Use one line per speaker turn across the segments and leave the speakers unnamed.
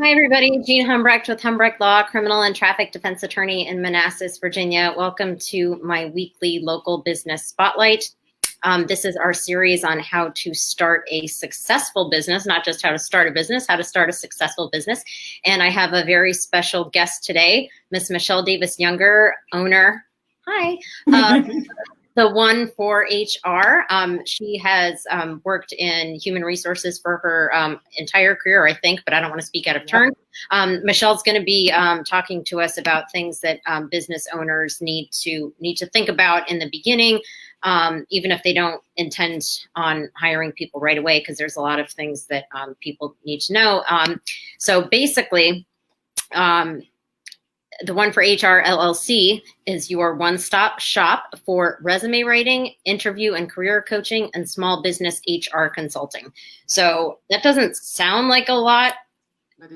Hi, everybody. Jean Humbrecht with Humbrecht Law, criminal and traffic defense attorney in Manassas, Virginia. Welcome to my weekly local business spotlight. This is our series on how to start a successful business, not just how to start a business, how to start a successful business. And I have a very special guest today, Miss Michelle Davis Younger, owner. Hi. The1ForHR. She has worked in human resources for her entire career, I think, but I don't want to speak out of turn. Michelle's going to be talking to us about things that business owners need to think about in the beginning, even if they don't intend on hiring people right away, because there's a lot of things that people need to know. So basically, The1ForHR LLC is your one-stop shop for resume writing, interview and career coaching, and small business HR consulting. So that doesn't sound like a lot,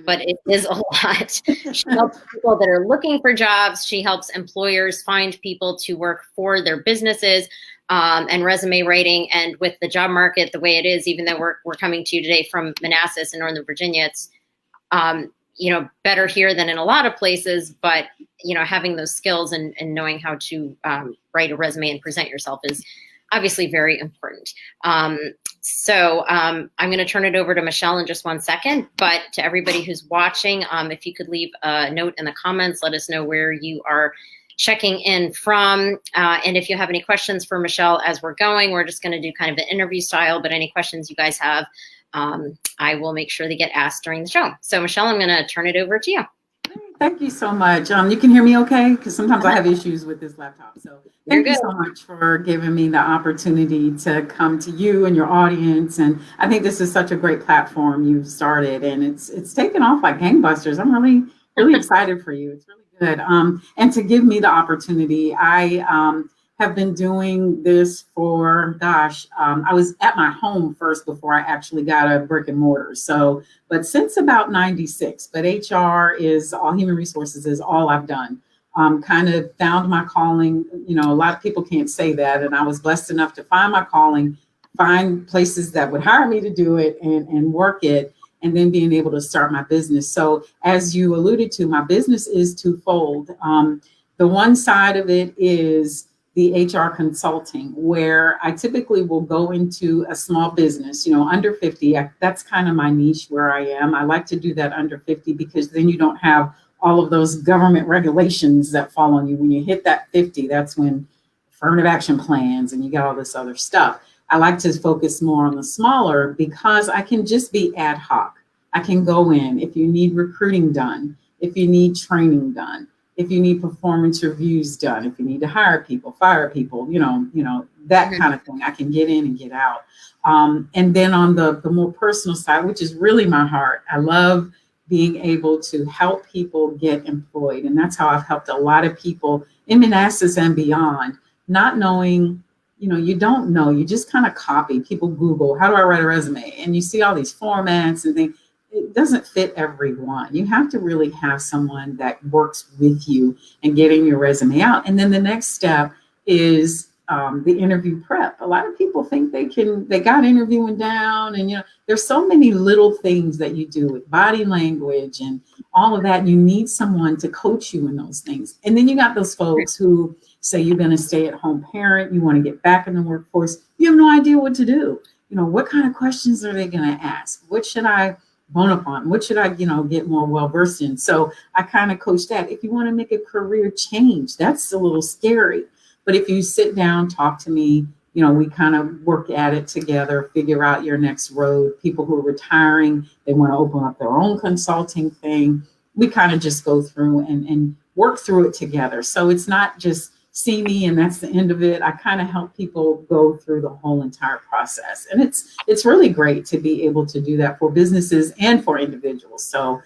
but it is a lot. She helps people that are looking for jobs. She helps employers find people to work for their businesses, and resume writing. And with the job market the way it is, even though we're coming to you today from Manassas in Northern Virginia, it's better here than in a lot of places, but, having those skills and knowing how to write a resume and present yourself is obviously very important. So I'm going to turn it over to Michelle in just 1 second, but to everybody who's watching, if you could leave a note in the comments, let us know where you are checking in from. And if you have any questions for Michelle as we're going, we're just going to do kind of an interview style, but any questions you guys have, I will make sure they get asked during the show. So Michelle, I'm going to turn it over to you.
Thank you so much. You can hear me okay? Because sometimes I have issues with this laptop. So thank you so much for giving me the opportunity to come to you and your audience. And I think this is such a great platform you've started, and it's taken off like gangbusters. I'm really excited for you. It's really good. And to give me the opportunity, I have been doing this for, I was at my home first before I actually got a brick and mortar. But since about 96, but HR is all, human resources is all I've done. Kind of found my calling. A lot of people can't say that. And I was blessed enough to find my calling, find places that would hire me to do it and work it, and then being able to start my business. So as you alluded to, my business is twofold. The one side of it is the HR consulting, where I typically will go into a small business, under 50. That's kind of my niche where I am. I like to do that under 50 because then you don't have all of those government regulations that fall on you. When you hit that 50, that's when affirmative action plans and you got all this other stuff. I like to focus more on the smaller because I can just be ad hoc. I can go in if you need recruiting done, if you need training done, if you need performance reviews done, if you need to hire people, fire people, that kind of thing. I can get in and get out. And then on the more personal side, which is really my heart, I love being able to help people get employed. And that's how I've helped a lot of people in Manassas and beyond, not knowing, you don't know, you just kind of copy. People Google, how do I write a resume? And you see all these formats and things. It doesn't fit everyone. You have to really have someone that works with you and getting your resume out. And then the next step is the interview prep. A lot of people think they got interviewing down, and there's so many little things that you do with body language and all of that. You need someone to coach you in those things. And then you got those folks who say you're going to stay at home parent, you want to get back in the workforce. You have no idea what to do. What kind of questions are they going to ask? What should I bone upon? What should I, get more well-versed in? So I kind of coach that. If you want to make a career change, that's a little scary. But if you sit down, talk to me, we kind of work at it together, figure out your next road. People who are retiring, they want to open up their own consulting thing. We kind of just go through and work through it together. So it's not just see me and that's the end of it. I kind of help people go through the whole entire process. And it's really great to be able to do that for businesses and for individuals. So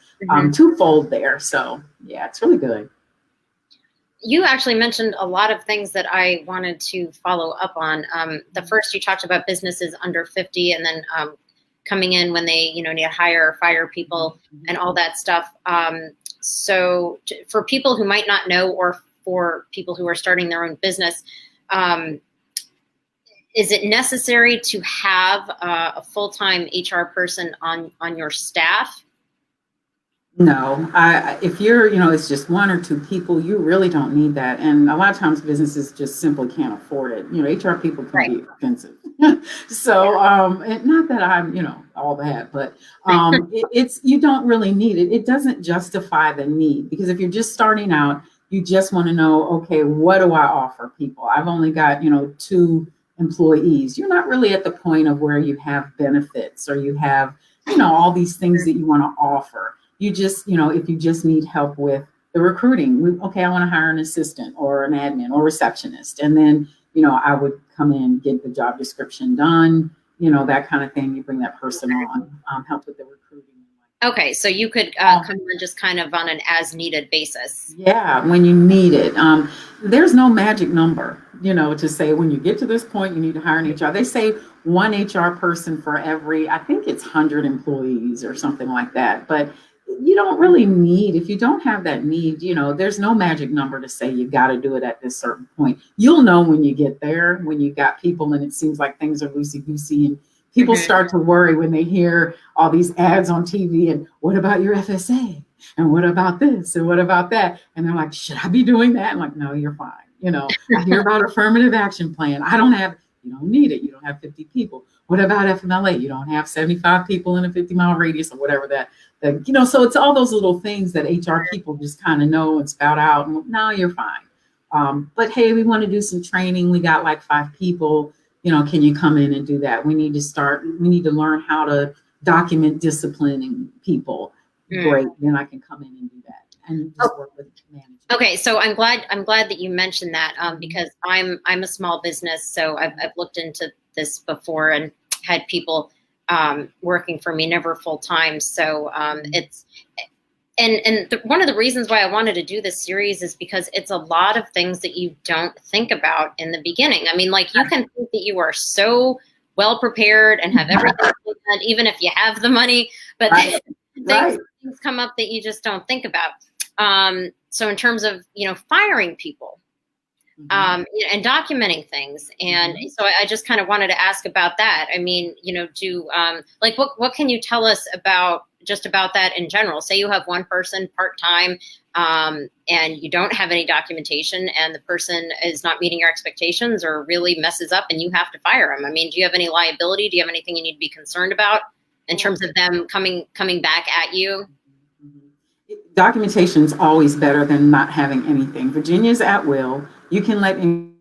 twofold there. So yeah, it's really good.
You actually mentioned a lot of things that I wanted to follow up on. The first, you talked about businesses under 50 and then coming in when they need to hire or fire people and all that stuff. So for people who might not know, or for people who are starting their own business, is it necessary to have a full-time HR person on your staff?
No, if you're, it's just one or two people, you really don't need that. And a lot of times businesses just simply can't afford it. HR people can
Right.
be expensive. So, and not that I'm, all that, but you don't really need it. It doesn't justify the need because if you're just starting out, you just want to know, okay, what do I offer people? I've only got, two employees. You're not really at the point of where you have benefits or you have, all these things that you want to offer. You just, if you just need help with the recruiting, okay, I want to hire an assistant or an admin or receptionist. And then, I would come in, get the job description done, that kind of thing. You bring that person on, help with the recruiting.
Okay, so you could come in just kind of on an as needed basis.
Yeah, when you need it. There's no magic number, to say when you get to this point, you need to hire an HR. They say one HR person for every, I think it's 100 employees or something like that. But you don't really need, if you don't have that need, there's no magic number to say you got to do it at this certain point. You'll know when you get there, when you got people and it seems like things are loosey goosey and people start to worry when they hear all these ads on TV and what about your FSA? And what about this? And what about that? And they're like, should I be doing that? I'm like, no, you're fine. I hear about affirmative action plan. You don't need it. You don't have 50 people. What about FMLA? You don't have 75 people in a 50-mile radius or whatever so it's all those little things that HR people just kind of know and spout out. And no, you're fine. But hey, we want to do some training. We got like 5 people. Can you come in and do that? We need to learn how to document disciplining people. Great, then I can come in and do that and just work with management.
Okay, so I'm glad that you mentioned that because I'm a small business, so I've looked into this before and had people working for me, never full time. So it's one of the reasons why I wanted to do this series is because it's a lot of things that you don't think about in the beginning. I mean, like you can think that you are so well prepared and have everything done, even if you have the money, but things come up that you just don't think about. So in terms of, firing people and documenting things. And so I just kind of wanted to ask about that. I mean, what can you tell us about that in general? Say you have one person part-time and you don't have any documentation and the person is not meeting your expectations or really messes up and you have to fire them. I mean, do you have any liability? Do you have anything you need to be concerned about in terms of them coming back at you?
Documentation is always better than not having anything. Virginia's at will. You can let in.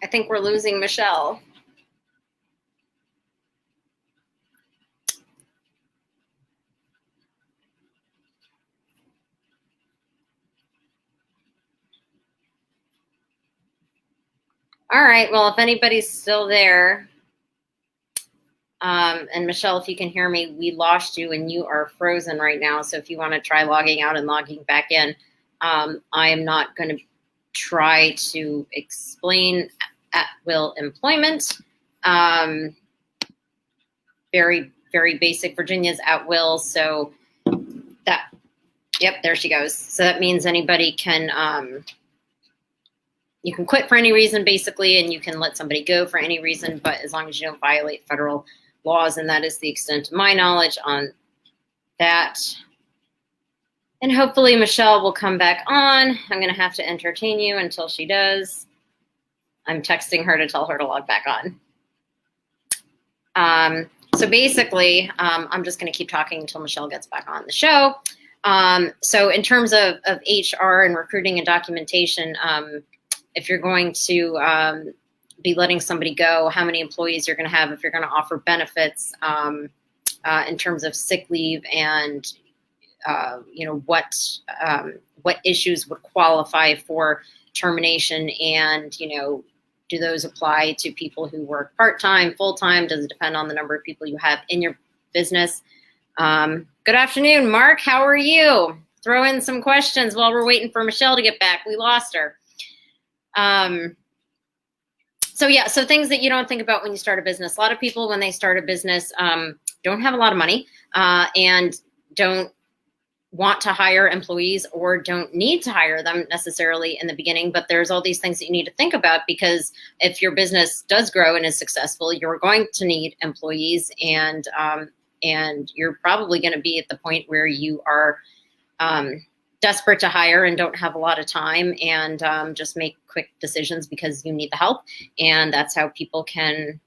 I think we're losing Michelle. All right. Well, if anybody's still there, and Michelle, if you can hear me, we lost you and you are frozen right now. So if you want to try logging out and logging back in, I am not going to try to explain at will employment. Very, very basic. Virginia's at will. So yep, there she goes. So that means anybody can, you can quit for any reason, basically, and you can let somebody go for any reason, but as long as you don't violate federal laws, and that is the extent of my knowledge on that. And hopefully Michelle will come back on. I'm going to have to entertain you until she does. I'm texting her to tell her to log back on. So basically, I'm just going to keep talking until Michelle gets back on the show. So in terms of HR and recruiting and documentation, if you're going to be letting somebody go, how many employees you're going to have, if you're going to offer benefits in terms of sick leave and what issues would qualify for termination, and do those apply to people who work part-time, full-time? Does it depend on the number of people you have in your business? Good afternoon, Mark. How are you? Throw in some questions while we're waiting for Michelle to get back. We lost her. So things that you don't think about when you start a business. A lot of people, when they start a business, don't have a lot of money and don't want to hire employees or don't need to hire them necessarily in the beginning, but there's all these things that you need to think about, because if your business does grow and is successful, you're going to need employees, and you're probably going to be at the point where you are desperate to hire and don't have a lot of time, and just make quick decisions because you need the help, and that's how people can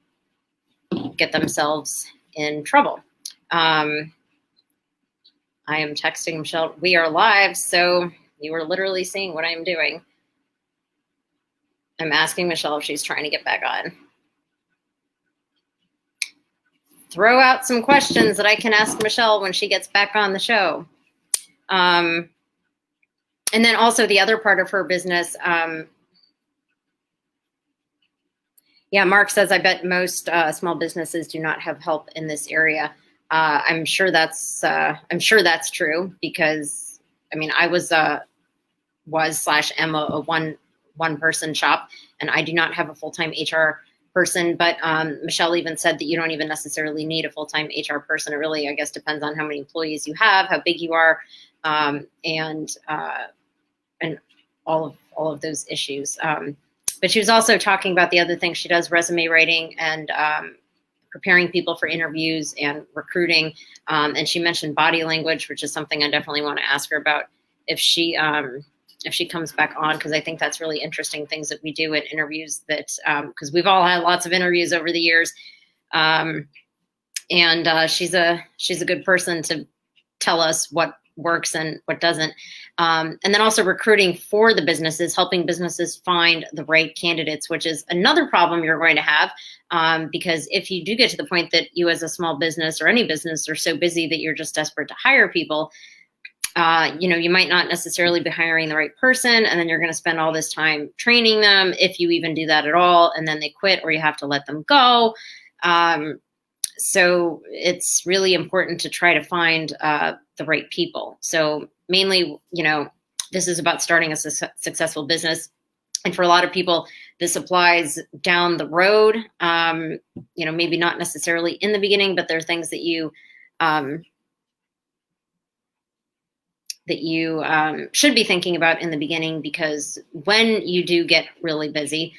get themselves in trouble. I am texting Michelle. We are live, so you are literally seeing what I'm doing. I'm asking Michelle if she's trying to get back on. Throw out some questions that I can ask Michelle when she gets back on the show. And then also the other part of her business. Yeah, Mark says, I bet most small businesses do not have help in this area. I'm sure that's true, because I mean, I was am a one person shop, and I do not have a full-time HR person. But Michelle even said that you don't even necessarily need a full-time HR person. It really, I guess, depends on how many employees you have, how big you are, and all of those issues. But she was also talking about the other things she does: resume writing and preparing people for interviews and recruiting. And she mentioned body language, which is something I definitely want to ask her about if she comes back on, because I think that's really interesting things that we do in interviews, that because we've all had lots of interviews over the years. And she's a good person to tell us what works and what doesn't. And then also recruiting for the businesses, helping businesses find the right candidates, which is another problem you're going to have. Because if you do get to the point that you as a small business or any business are so busy that you're just desperate to hire people, you might not necessarily be hiring the right person, and then you're going to spend all this time training them, if you even do that at all, and then they quit or you have to let them go. So it's really important to try to find the right people. So mainly, this is about starting a successful business. And for a lot of people, this applies down the road, maybe not necessarily in the beginning, but there are things that you should be thinking about in the beginning, because when you do get really busy,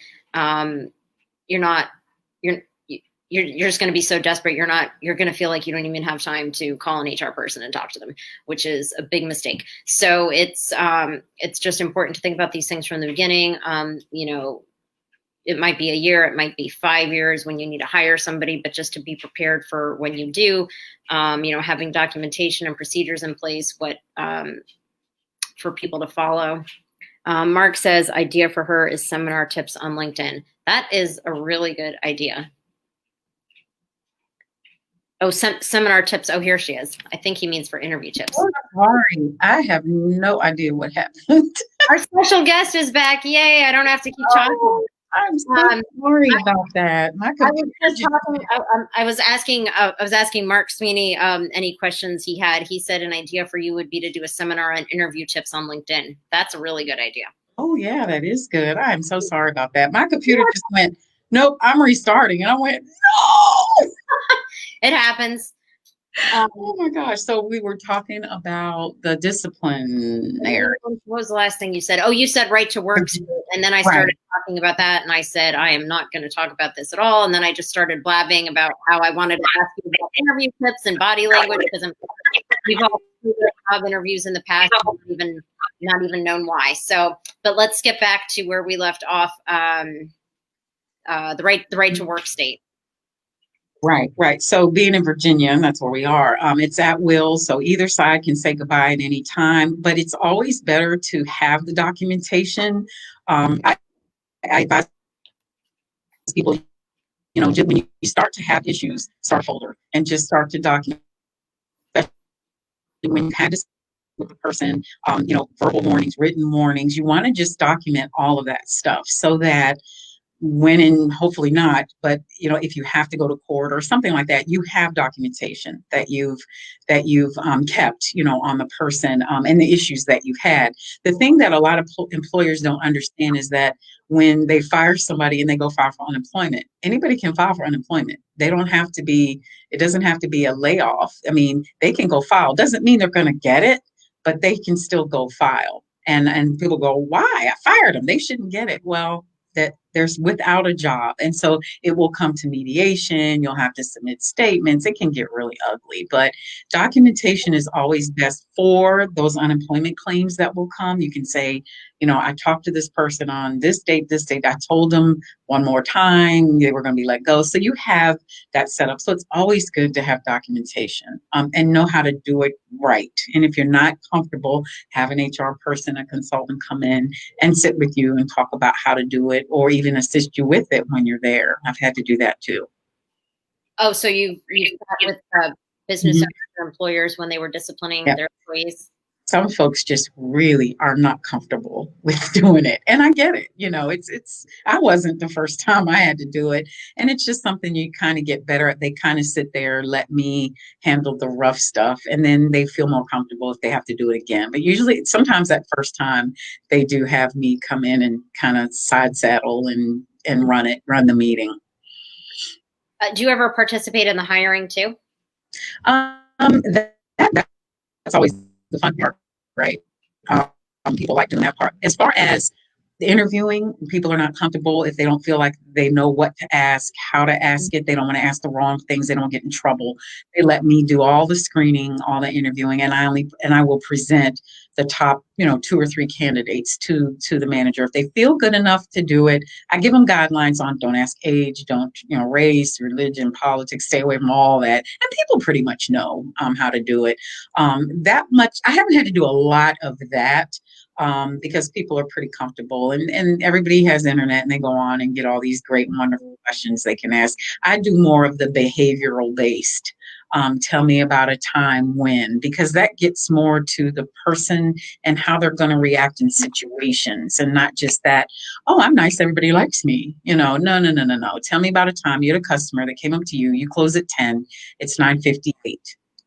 you're just going to be so desperate. You're going to feel like you don't even have time to call an HR person and talk to them, which is a big mistake. So it's just important to think about these things from the beginning. It might be a year, it might be 5 years when you need to hire somebody, but just to be prepared for when you do, having documentation and procedures in place, for people to follow. Mark says, idea for her is seminar tips on LinkedIn. That is a really good idea. Oh, seminar tips. Oh, here she is. I think he means for interview tips.
Oh, sorry. I have no idea what happened.
Our special guest is back. Yay. I don't have to keep talking.
I'm so sorry about that.
I was asking Mark Sweeney any questions he had. He said an idea for you would be to do a seminar on interview tips on LinkedIn. That's a really good idea.
Oh, yeah, that is good. I'm so sorry about that. My computer just went, nope, I'm restarting. And I went, no.
It happens.
Oh my gosh. So we were talking about the disciplinary.
What was the last thing you said? Oh, you said right to work. And then I started talking about that, and I said, I am not going to talk about this at all. And then I just started blabbing about how I wanted to ask you about interview tips and body language, because we've all had interviews in the past, not even known why. So, but let's get back to where we left off. The right to work state.
Right. So being in Virginia, and that's where we are, it's at will. So either side can say goodbye at any time, but it's always better to have the documentation. I advise people, just when you start to have issues, start a folder and just start to document. Especially when you had to with the person, verbal warnings, written warnings, you want to just document all of that stuff so that when, and hopefully not, but if you have to go to court or something like that, you have documentation that you've kept on the person and the issues that you've had. The thing that a lot of employers don't understand is that when they fire somebody and they go file for unemployment, anybody can file for unemployment. It doesn't have to be a layoff. I mean, they can go file. Doesn't mean they're going to get it, but they can still go file. And people go, why? I fired them. They shouldn't get it. Well, that there's without a job. And so it will come to mediation. You'll have to submit statements. It can get really ugly, but documentation is always best for those unemployment claims that will come. You can say, I talked to this person on this date, this date. I told them one more time they were going to be let go. So you have that set up. So it's always good to have documentation and know how to do it right. And if you're not comfortable, have an HR person, a consultant come in and sit with you and talk about how to do it, or even assist you with it when you're there. I've had to do that too.
Oh, so you sat with business owners or employers when they were disciplining their employees?
Some folks just really are not comfortable with doing it. And I get it. I wasn't the first time I had to do it. And it's just something you kind of get better at. They kind of sit there, let me handle the rough stuff. And then they feel more comfortable if they have to do it again. But usually, sometimes that first time, they do have me come in and kind of side saddle and run the meeting.
Do you ever participate in the hiring too?
That's always the fun part, right? People like doing that part. As far as the interviewing, people are not comfortable if they don't feel like they know what to ask, how to ask it. They don't want to ask the wrong things. They don't get in trouble. They let me do all the screening, all the interviewing, and I will present the top, 2 or 3 candidates to the manager. If they feel good enough to do it, I give them guidelines on don't ask age, don't, race, religion, politics, stay away from all that. And people pretty much know how to do it. That much, I haven't had to do a lot of that. Because people are pretty comfortable and everybody has internet and they go on and get all these great, wonderful questions they can ask. I do more of the behavioral based. Tell me about a time when, because that gets more to the person and how they're going to react in situations and not just that, oh, I'm nice, everybody likes me. No. Tell me about a time you had a customer that came up to you, you close at 10, it's 9:58.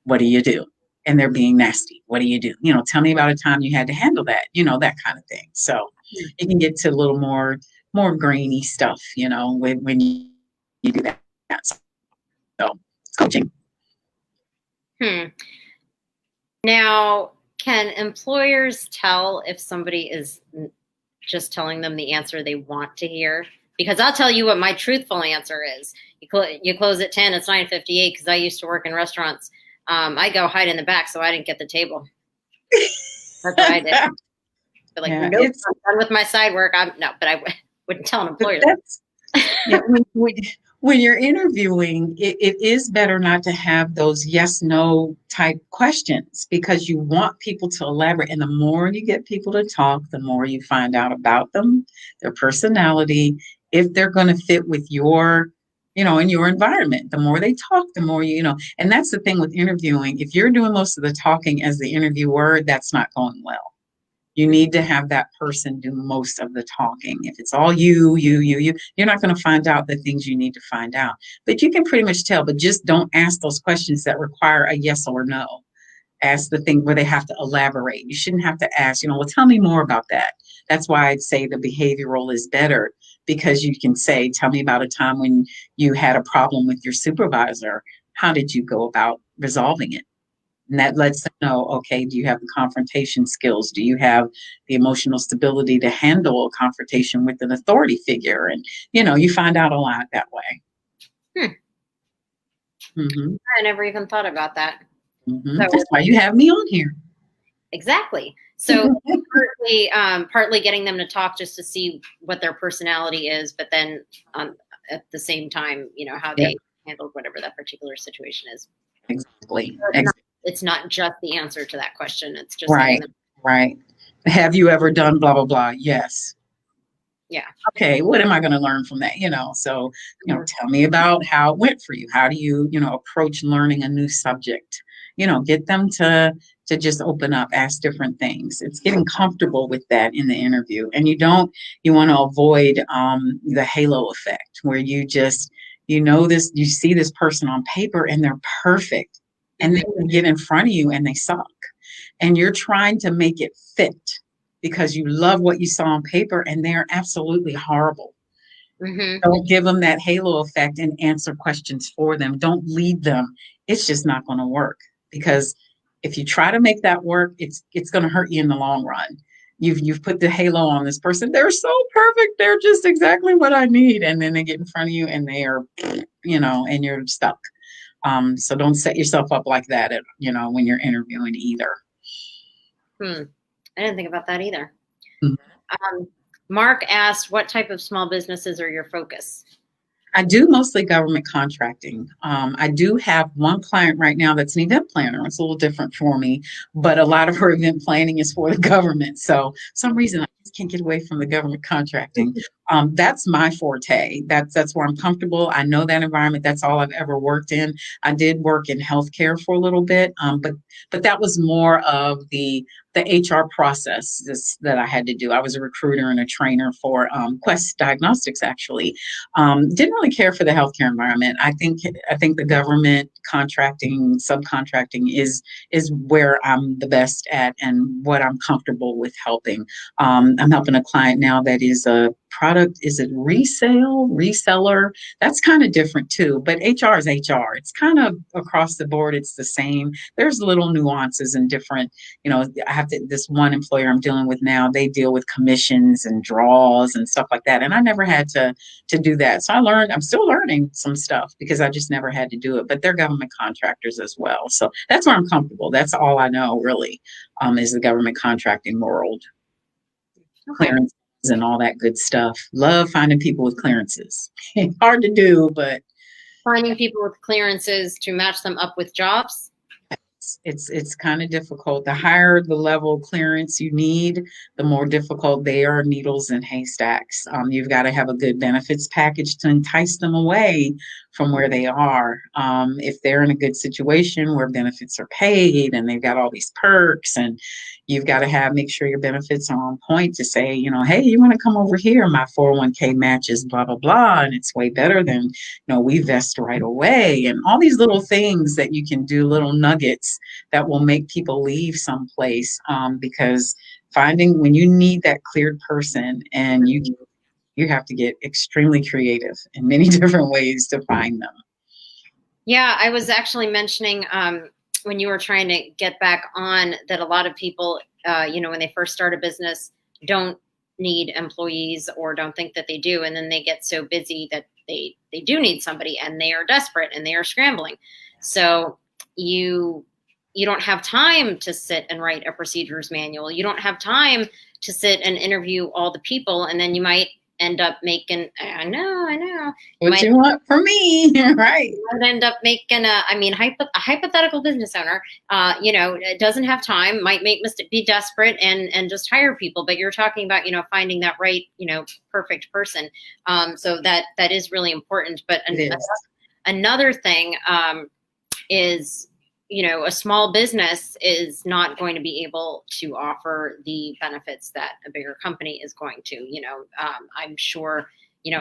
What do you do? And they're being nasty. What do you do? Tell me about a time you had to handle that, that kind of thing. So you can get to a little more grainy stuff, when you do that. So it's coaching.
Now, can employers tell if somebody is just telling them the answer they want to hear? Because I'll tell you what my truthful answer is. You close at 10, it's 9:58, because I used to work in restaurants. I go hide in the back so I didn't get the table. That's what I did. But nope, I'm done with my side work. But I wouldn't tell an employer that.
When you're interviewing, it is better not to have those yes, no type questions, because you want people to elaborate. And the more you get people to talk, the more you find out about them, their personality, if they're going to fit with your in your environment. The more they talk, the more and that's the thing with interviewing. If you're doing most of the talking as the interviewer, that's not going well. You need to have that person do most of the talking. If it's all you're not going to find out the things you need to find out. But you can pretty much tell, but just don't ask those questions that require a yes or no. Ask the thing where they have to elaborate. You shouldn't have to ask, well, tell me more about that. That's why I'd say the behavioral is better, because you can say, tell me about a time when you had a problem with your supervisor. How did you go about resolving it? And that lets them know, okay, do you have the confrontation skills? Do you have the emotional stability to handle a confrontation with an authority figure? And, you find out a lot that way.
I never even thought about that.
So, that's why you have me on here.
Exactly. So partly getting them to talk just to see what their personality is, but then at the same time, how they handled whatever that particular situation is.
Exactly.
It's not just the answer to that question. It's just
right. Have you ever done blah, blah, blah? Yes.
Yeah.
Okay. What am I going to learn from that? So, tell me about how it went for you. How do you, approach learning a new subject? Get them to just open up, ask different things. It's getting comfortable with that in the interview. And you want to avoid the halo effect, where you just, you see this person on paper and they're perfect. And then they get in front of you and they suck. And you're trying to make it fit because you love what you saw on paper and they're absolutely horrible. Don't give them that halo effect and answer questions for them. Don't lead them. It's just not going to work, because If you try to make that work, it's going to hurt you in the long run. You've put the halo on this person. They're so perfect. They're just exactly what I need. And then they get in front of you and they are, and you're stuck. So don't set yourself up like that, when you're interviewing either.
I didn't think about that either.
Mm-hmm.
Mark asked, what type of small businesses are your focus?
I do mostly government contracting. I do have one client right now that's an event planner. It's a little different for me, but a lot of her event planning is for the government. So some reason I just can't get away from the government contracting. That's my forte. That's where I'm comfortable. I know that environment. That's all I've ever worked in. I did work in healthcare for a little bit, but that was more of the HR process that I had to do. I was a recruiter and a trainer for Quest Diagnostics, actually. Didn't really care for the healthcare environment. I think the government contracting, subcontracting is where I'm the best at and what I'm comfortable with helping. I'm helping a client now that is a product, is it reseller? That's kind of different too, but HR is HR. It's kind of across the board, it's the same. There's little nuances and different, I have this one employer I'm dealing with now, they deal with commissions and draws and stuff like that. And I never had to do that. So I'm still learning some stuff because I just never had to do it, but they're government contractors as well. So that's where I'm comfortable. That's all I know really, is the government contracting world.
Okay.
Clearances and all that good stuff. Love finding people with clearances. Hard to do, but
finding people with clearances to match them up with jobs.
It's kind of difficult. The higher the level clearance you need, the more difficult they are. Needles in haystacks. You've got to have a good benefits package to entice them away from where they are. If they're in a good situation where benefits are paid and they've got all these perks, and you've got to make sure your benefits are on point to say, hey, you want to come over here? My 401k matches blah blah blah, and it's way better than we vest right away, and all these little things that you can do, little nuggets that will make people leave someplace, because finding when you need that cleared person, and you have to get extremely creative in many different ways to find them.
Yeah, I was actually mentioning when you were trying to get back on that a lot of people, when they first start a business, don't need employees or don't think that they do, and then they get so busy that they do need somebody, and they are desperate and they are scrambling. So you don't have time to sit and write a procedures manual. You don't have time to sit and interview all the people, and then you might end up making, I know.
What you want from me, right?
You might end up making a hypothetical business owner, doesn't have time, might be desperate and just hire people. But you're talking about, finding that right, perfect person. So that is really important. But another thing is, a small business is not going to be able to offer the benefits that a bigger company is going to. I'm sure,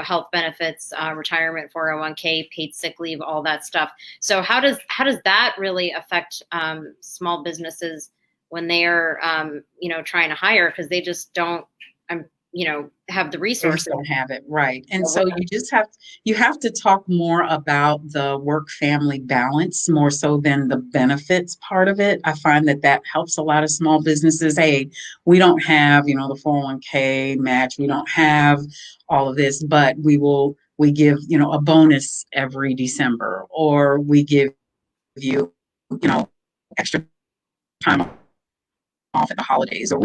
health benefits, retirement, 401k, paid sick leave, all that stuff. So how does that really affect small businesses when they are, trying to hire, because they just don't, have the resources.
They don't have it, right. And so you have to talk more about the work-family balance more so than the benefits part of it. I find that helps a lot of small businesses. Hey, we don't have, the 401k match. We don't have all of this, but we give, a bonus every December, or we give you, extra time off at the holidays, or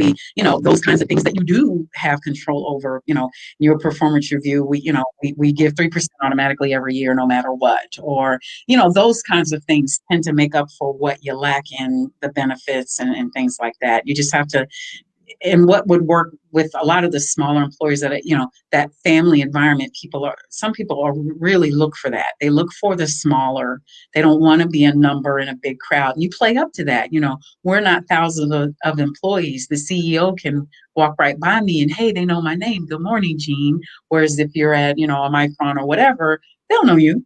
those kinds of things that you do have control over. Your performance review, we give 3% automatically every year, no matter what, or those kinds of things tend to make up for what you lack in the benefits and things like that. You just have to. And what would work with a lot of the smaller employers that family environment, some people are really look for that. They look for the smaller. They don't want to be a number in a big crowd. You play up to that. We're not thousands of employees. The CEO can walk right by me and, hey, they know my name. Good morning, Jean. Whereas if you're at, a Micron or whatever, they'll know you.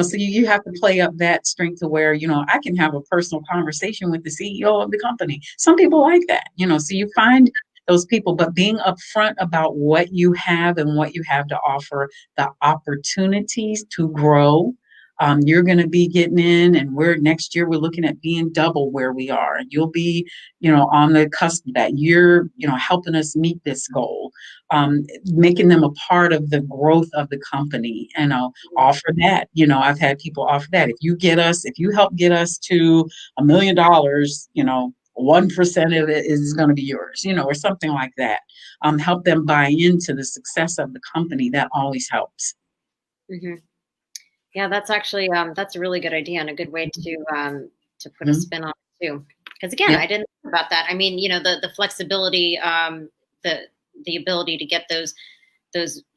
So you have to play up that strength to where, I can have a personal conversation with the CEO of the company. Some people like that, so you find those people, but being upfront about what you have and what you have to offer, the opportunities to grow, You're going to be getting in, and next year we're looking at being double where we are. And you'll be, on the cusp of that. You're, helping us meet this goal, making them a part of the growth of the company. And I'll offer that. I've had people offer that. If you help get us to $1 million, 1% of it is going to be yours, or something like that. Help them buy into the success of the company. That always helps.
Mm-hmm. Yeah, that's actually that's a really good idea and a good way to put a spin on it too. Because again, I didn't think about that. I mean, the flexibility, the ability to get those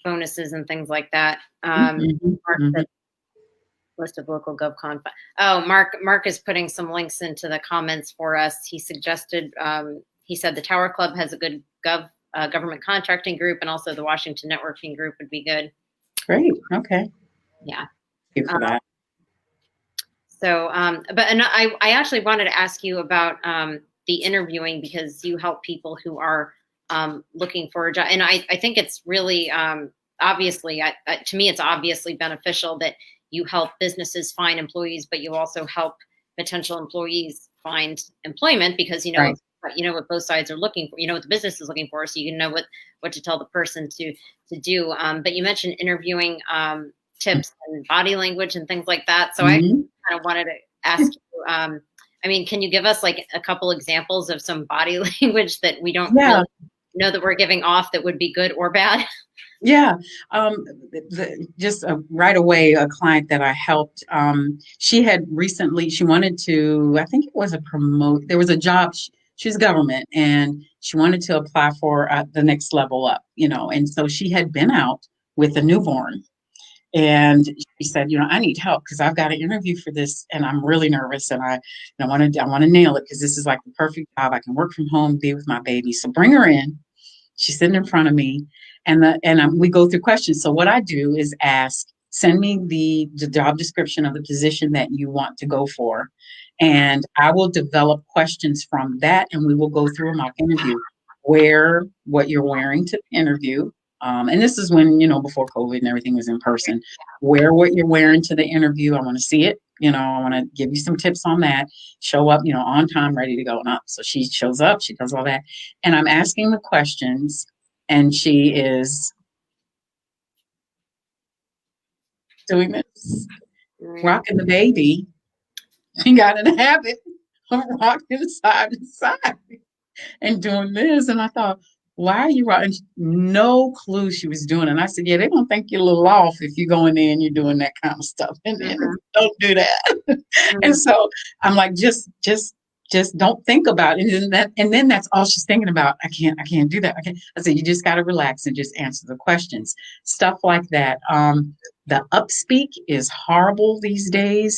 bonuses and things like that. List of local GovCon. Oh, Mark is putting some links into the comments for us. He suggested, he said the Tower Club has a good government contracting group, and also the Washington networking group would be good.
Great. Okay.
Yeah.
Thank you for that.
So, and I actually wanted to ask you about the interviewing, because you help people who are looking for a job. And I think it's really, obviously, to me, it's obviously beneficial that you help businesses find employees, but you also help potential employees find employment, because you know what both sides are looking for. You know what the business is looking for, so you can know what to tell the person to do. But you mentioned interviewing tips and body language and things like that. So I kind of wanted to ask you. I mean, can you give us like a couple examples of some body language that we don't really know that we're giving off that would be good or bad?
Yeah. Just right away, a client that I helped, she wanted to, I think it was there was a job, she's government, and she wanted to apply for the next level up, and so she had been out with a newborn. And she said, I need help because I've got an interview for this, and I'm really nervous, and I want to nail it because this is like the perfect job. I can work from home, be with my baby. So bring her in. She's sitting in front of me, and we go through questions. So what I do is send me the job description of the position that you want to go for, and I will develop questions from that, and we will go through a mock interview. Wear what you're wearing to the interview. And this is when, before COVID and everything was in person. Wear what you're wearing to the interview. I want to see it. I want to give you some tips on that. Show up, on time, ready to go. And up. So she shows up, she does all that. And I'm asking the questions, and she is doing this, rocking the baby. She got in the habit of rocking side to side and doing this. And I thought, why are you rocking? No clue she was doing it. And I said, yeah, they're going to think you're a little off if you go in there and you're doing that kind of stuff. And don't do that. And so I'm like, just don't think about it. And then that's all she's thinking about. I can't do that. I said, you just got to relax and just answer the questions. Stuff like that. The upspeak is horrible these days.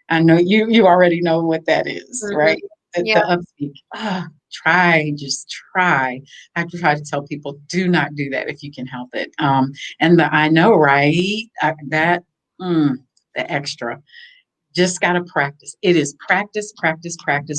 I know you already know what that is, right? The upspeak. Just try. I try to tell people, do not do that if you can help it. And I know, right? The extra. Just got to practice. It is practice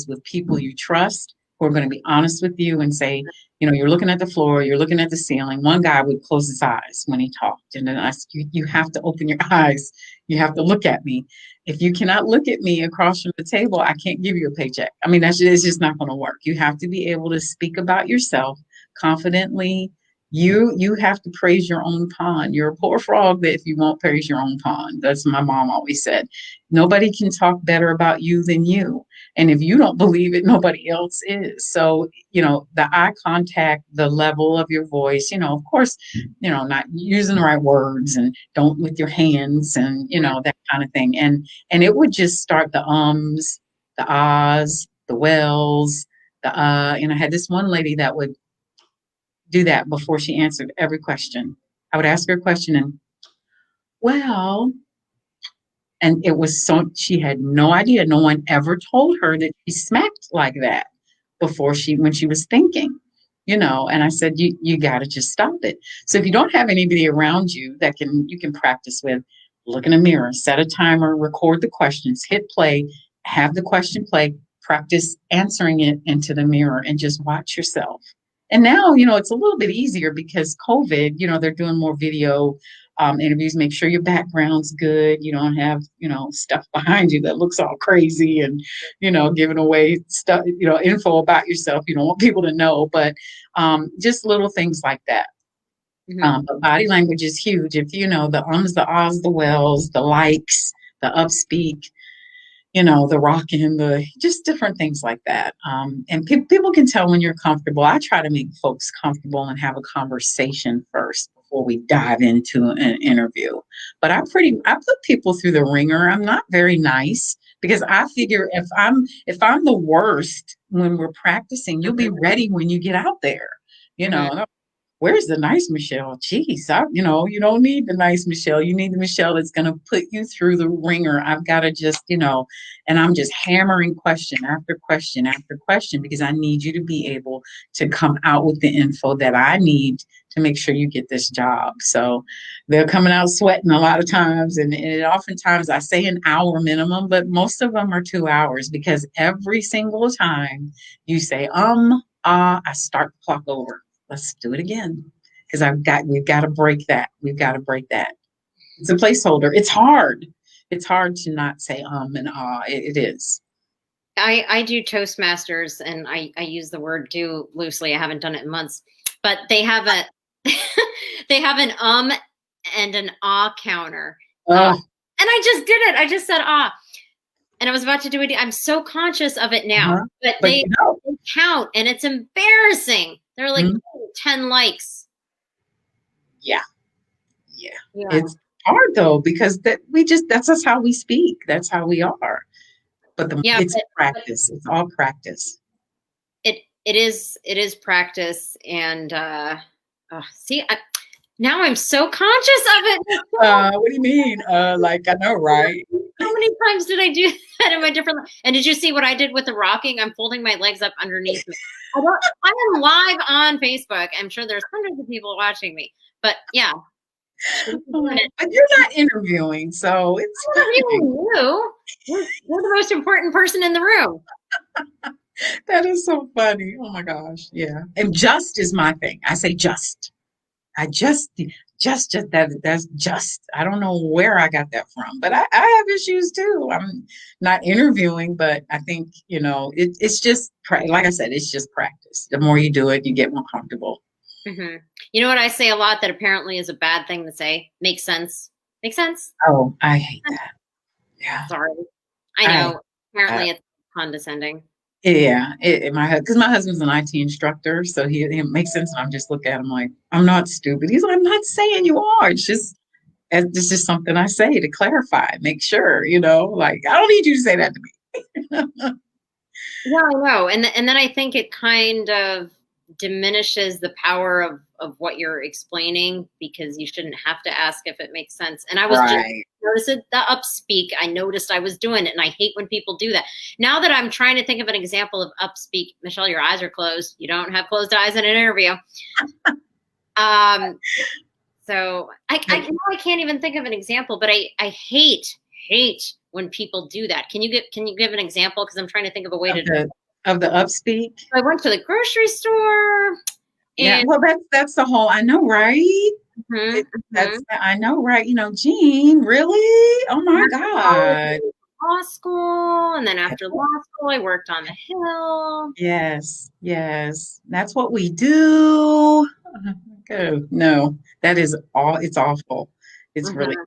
with people you trust, who are going to be honest with you and say, you're looking at the floor, you're looking at the ceiling. One guy would close his eyes when he talked. And then I said, you have to open your eyes. You have to look at me. If you cannot look at me across from the table, I can't give you a paycheck. I mean, it's just not going to work. You have to be able to speak about yourself confidently. You have to praise your own pond. You're a poor frog that if you won't praise your own pond. That's what my mom always said. Nobody can talk better about you than you. And if you don't believe it, nobody else is. So, the eye contact, the level of your voice, of course, not using the right words, and don't with your hands, and, that kind of thing. And it would just start the ums, the ahs, the wells, I had this one lady that would do that before she answered every question. I would ask her a question and, well, and it was she had no idea. No one ever told her that she smacked like that when she was thinking, and I said, you got to just stop it. So if you don't have anybody around you that you can practice with, look in a mirror, set a timer, record the questions, hit play, have the question play, practice answering it into the mirror, and just watch yourself. And now, it's a little bit easier because COVID, they're doing more video interviews. Make sure your background's good. You don't have, stuff behind you that looks all crazy and, giving away stuff, info about yourself. You don't want people to know, but just little things like that. But body language is huge. If you know the ums, the ahs, the wells, the likes, the upspeak, the rocking, the just different things like that. And people can tell when you're comfortable. I try to make folks comfortable and have a conversation first before we dive into an interview. But I put people through the ringer. I'm not very nice because I figure if I'm the worst when we're practicing, you'll be ready when you get out there. Where's the nice Michelle? Geez, you don't need the nice Michelle. You need the Michelle that's going to put you through the ringer. I've got to just, and I'm just hammering question after question after question because I need you to be able to come out with the info that I need to make sure you get this job. So they're coming out sweating a lot of times. And oftentimes I say an hour minimum, but most of them are 2 hours because every single time you say, I start the clock over. Let's do it again because we've got to break that. We've got to break that. It's a placeholder. It's hard. It's hard to not say and ah. It is.
I do Toastmasters and I use the word do loosely. I haven't done it in months, but they have they have an and an ah counter. And I just did it. I just said ah. And I was about to do it. I'm so conscious of it now, but they count and it's embarrassing. They're like 10 likes.
Yeah. It's hard though, because that's just how we speak. That's how we are. But it's practice. It's all practice.
It is practice. And now I'm so conscious of it.
What do you mean? Like, I know, right?
How many times did I do that in my different life? And did you see what I did with the rocking? I'm folding my legs up underneath me. I am live on Facebook. I'm sure there's hundreds of people watching me. But yeah.
But you're not interviewing, so it's
interviewing you. You're the most important person in the room.
That is so funny. Oh my gosh. Yeah. And just is my thing. I say just. That's just, I don't know where I got that from, but I have issues too. I'm not interviewing, but I think, it's just, like I said, it's just practice. The more you do it, you get more comfortable.
Mm-hmm. You know what I say a lot that apparently is a bad thing to say? Makes sense. Makes sense.
Oh, I hate that. Yeah.
Sorry. I know. Apparently it's condescending.
Yeah, because my husband's an IT instructor, so he makes sense. And I'm just looking at him like, I'm not stupid. He's like, I'm not saying you are. It's just something I say to clarify, make sure, like, I don't need you to say that to me.
Yeah, I know. And then I think it kind of diminishes the power of what you're explaining because you shouldn't have to ask if it makes sense. And I was just noticing the upspeak. I noticed I was doing it, and I hate when people do that. Now that I'm trying to think of an example of upspeak, Michelle, your eyes are closed. You don't have closed eyes in an interview. So I can't even think of an example, but I hate when people do that. Can you give an example? Because I'm trying to think of a way
of the upspeak.
I went to the grocery store.
Yeah, well, that's the whole. I know, right? I know, right? Jean, really? Oh my God!
Law school, and then after law school, I worked on the Hill.
Yes, that's what we do. No, that is all. It's awful. It's really.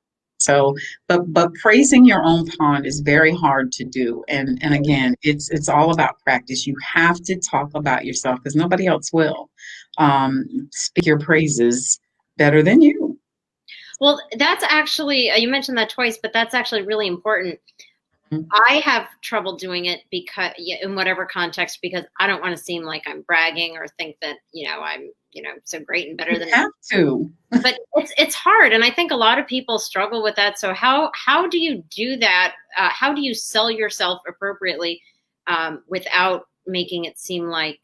So, but praising your own pond is very hard to do. And again, it's all about practice. You have to talk about yourself because nobody else will speak your praises better than you.
Well, that's actually, you mentioned that twice, but that's actually really important. I have trouble doing it because in whatever context, because I don't want to seem like I'm bragging or think that, I'm, so great and better than
you have to.
But it's hard. And I think a lot of people struggle with that. So how do you do that? How do you sell yourself appropriately without making it seem like,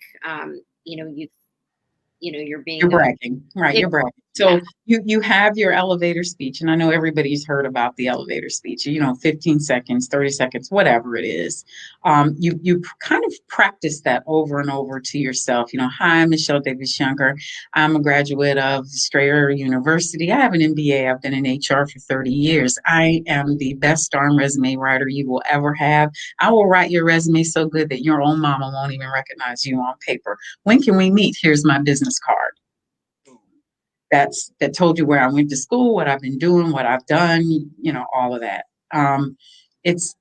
you're being
bragging, right? You're bragging. So you have your elevator speech, and I know everybody's heard about the elevator speech, 15 seconds, 30 seconds, whatever it is. You kind of practice that over and over to yourself. Hi, I'm Michelle Davis Younger. I'm a graduate of Strayer University. I have an MBA. I've been in HR for 30 years. I am the best darn resume writer you will ever have. I will write your resume so good that your own mama won't even recognize you on paper. When can we meet? Here's my business card. That told you where I went to school, what I've been doing, what I've done, all of that. It's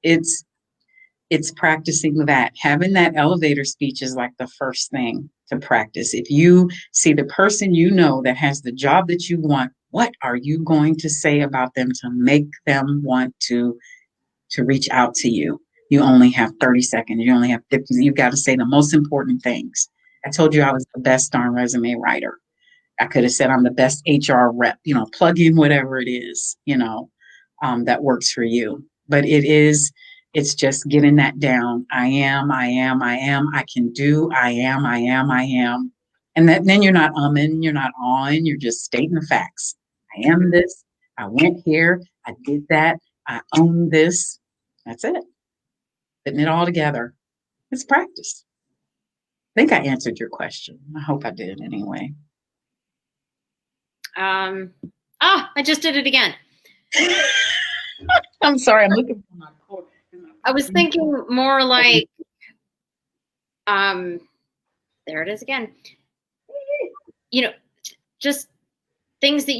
practicing that. Having that elevator speech is like the first thing to practice. If you see the person that has the job that you want, what are you going to say about them to make them want to reach out to you? You only have 30 seconds. You only have 50. You've got to say the most important things. I told you I was the best darn resume writer. I could have said I'm the best HR rep, plug in whatever it is, that works for you. But it's just getting that down. I am, I can do, I am. And then you're not umming, you're not on, you're just stating the facts. I am this, I went here, I did that, I own this. That's it. Putting it all together. It's practice. I think I answered your question. I hope I did anyway.
I just did it again.
I'm sorry, I'm looking for my cord.
I was thinking more like, there it is again. Just things that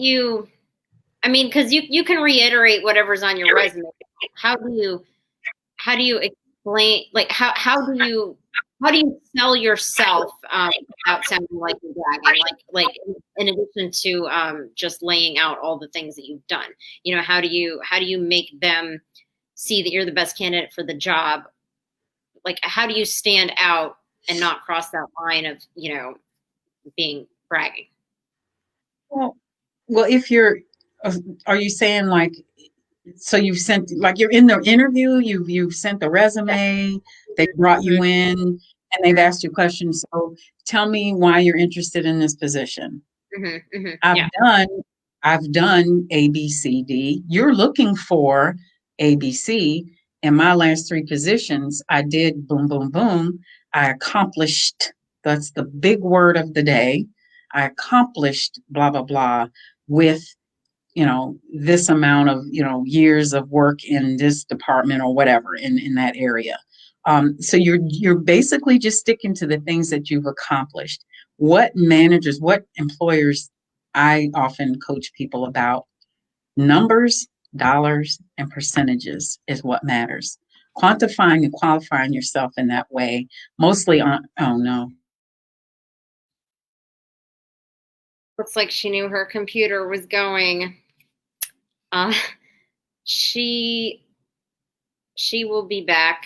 because you can reiterate whatever's on your resume. How do you explain, like, how do you sell yourself without sounding like you're bragging? Like in addition to just laying out all the things that you've done, how do you make them see that you're the best candidate for the job? Like, how do you stand out and not cross that line of being bragging?
Well, if are you saying like, so you've sent, like, you're in the interview, you've sent the resume, they brought you in, and they've asked you questions. So tell me why you're interested in this position. I've done A, B, C, D. You're looking for A, B, C. In my last 3 positions, I did boom, boom, boom. I accomplished, that's the big word of the day. I accomplished blah, blah, blah with, this amount of, years of work in this department or whatever in that area. So you're basically just sticking to the things that you've accomplished. What employers, I often coach people about numbers, dollars, and percentages is what matters. Quantifying and qualifying yourself in that way, mostly on, oh no.
Looks like she knew her computer was going. She will be back.